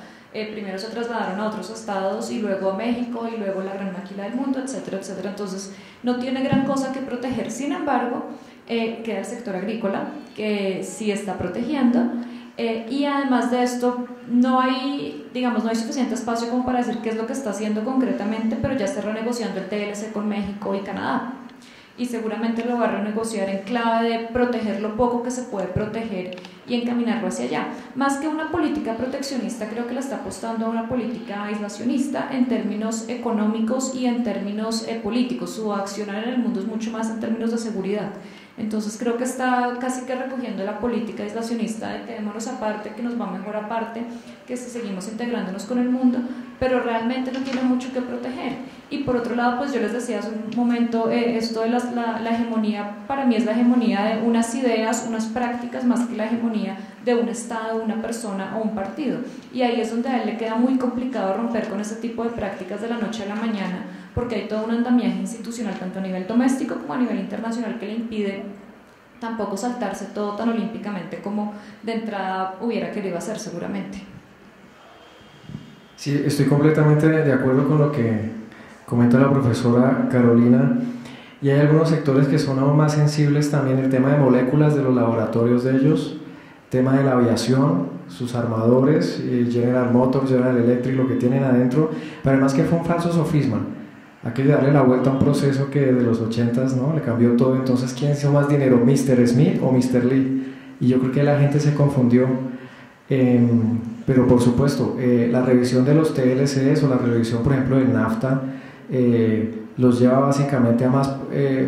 primero se trasladaron a otros estados y luego a México y luego la gran maquila del mundo, etcétera, etcétera. Entonces no tiene gran cosa que proteger. Sin embargo, queda el sector agrícola, que sí está protegiendo. Y además de esto, no hay suficiente espacio como para decir qué es lo que está haciendo concretamente, pero ya está renegociando el TLC con México y Canadá. Y seguramente lo va a renegociar en clave de proteger lo poco que se puede proteger y encaminarlo hacia allá. Más que una política proteccionista, creo que le está apostando a una política aislacionista en términos económicos y en términos políticos. Su accionar en el mundo es mucho más en términos de seguridad. Entonces creo que está casi que recogiendo la política aislacionista de quedémonos aparte, que nos va mejor aparte, que si seguimos integrándonos con el mundo, pero realmente no tiene mucho que proteger. Y por otro lado, pues yo les decía hace un momento, esto de la hegemonía, para mí es la hegemonía de unas ideas, unas prácticas, más que la hegemonía de un Estado, una persona o un partido. Y ahí es donde a él le queda muy complicado romper con ese tipo de prácticas de la noche a la mañana, porque hay todo un andamiaje institucional, tanto a nivel doméstico como a nivel internacional, que le impide tampoco saltarse todo tan olímpicamente como de entrada hubiera querido hacer seguramente. Sí, estoy completamente de acuerdo con lo que comenta la profesora Carolina, y hay algunos sectores que son aún más sensibles también, el tema de moléculas de los laboratorios de ellos, tema de la aviación, sus armadores, General Motors, General Electric, lo que tienen adentro, pero además que fue un falso sofisma. Hay que darle la vuelta a un proceso que de los 80s, ¿no? Le cambió todo. Entonces, ¿quién hizo más dinero, Mr. Smith o Mr. Lee? Y yo creo que la gente se confundió. Pero por supuesto, la revisión de los TLCs o la revisión, por ejemplo, del NAFTA, los lleva básicamente a más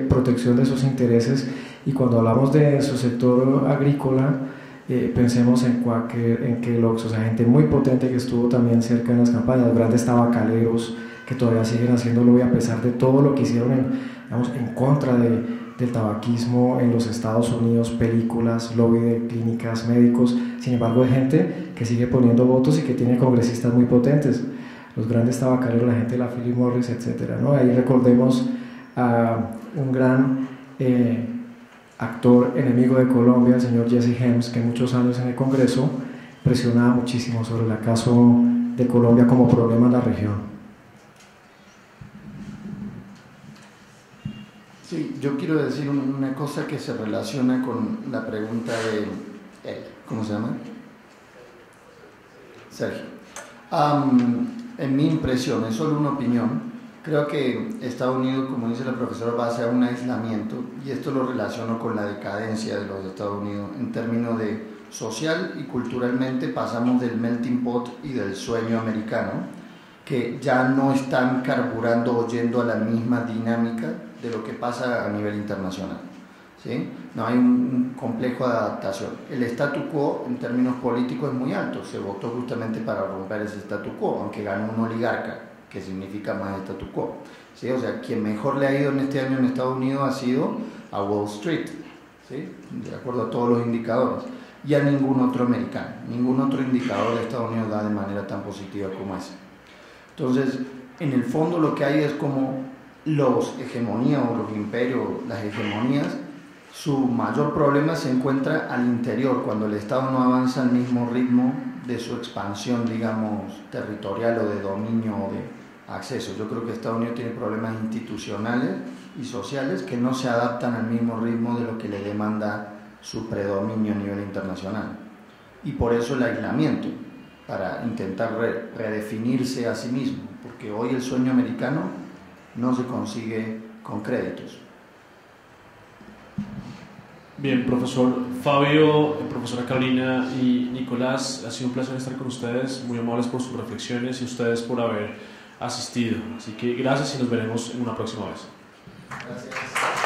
protección de sus intereses. Y cuando hablamos de su sector agrícola, pensemos en Quaker, en Kellogg's, o sea, gente muy potente que estuvo también cerca en las campañas, grandes tabacaleros que todavía siguen haciendo lobby a pesar de todo lo que hicieron en contra del tabaquismo en los Estados Unidos, películas, lobby de clínicas, médicos. Sin embargo, hay gente que sigue poniendo votos y que tiene congresistas muy potentes, los grandes tabacaleros, la gente de la Philip Morris, etc., ¿no? Ahí recordemos a un gran actor enemigo de Colombia, el señor Jesse Helms, que muchos años en el Congreso presionaba muchísimo sobre el caso de Colombia como problema en la región. Sí, yo quiero decir una cosa que se relaciona con la pregunta de él. ¿Cómo se llama? Sergio. En mi impresión, es solo una opinión, creo que Estados Unidos, como dice la profesora, va hacia un aislamiento, y esto lo relaciono con la decadencia de los Estados Unidos en términos de social y culturalmente. Pasamos del melting pot y del sueño americano, que ya no están carburando o yendo a la misma dinámica de lo que pasa a nivel internacional, ¿sí? No hay un complejo de adaptación. El statu quo en términos políticos es muy alto, se votó justamente para romper ese statu quo, aunque ganó un oligarca, que significa más statu quo, ¿sí? O sea, quien mejor le ha ido en este año en Estados Unidos ha sido a Wall Street, ¿sí? De acuerdo a todos los indicadores, y a ningún otro americano. Ningún otro indicador de Estados Unidos da de manera tan positiva como ese. Entonces, en el fondo lo que hay es como los hegemonías o los imperios, las hegemonías, su mayor problema se encuentra al interior, cuando el Estado no avanza al mismo ritmo de su expansión, digamos, territorial o de dominio o de acceso. Yo creo que Estados Unidos tiene problemas institucionales y sociales que no se adaptan al mismo ritmo de lo que le demanda su predominio a nivel internacional. Y por eso el aislamiento, para intentar redefinirse a sí mismo, porque hoy el sueño americano no se consigue con créditos. Bien, profesor Fabio, profesora Carolina y Nicolás, ha sido un placer estar con ustedes, muy amables por sus reflexiones y ustedes por haber asistido. Así que gracias y nos veremos en una próxima vez. Gracias.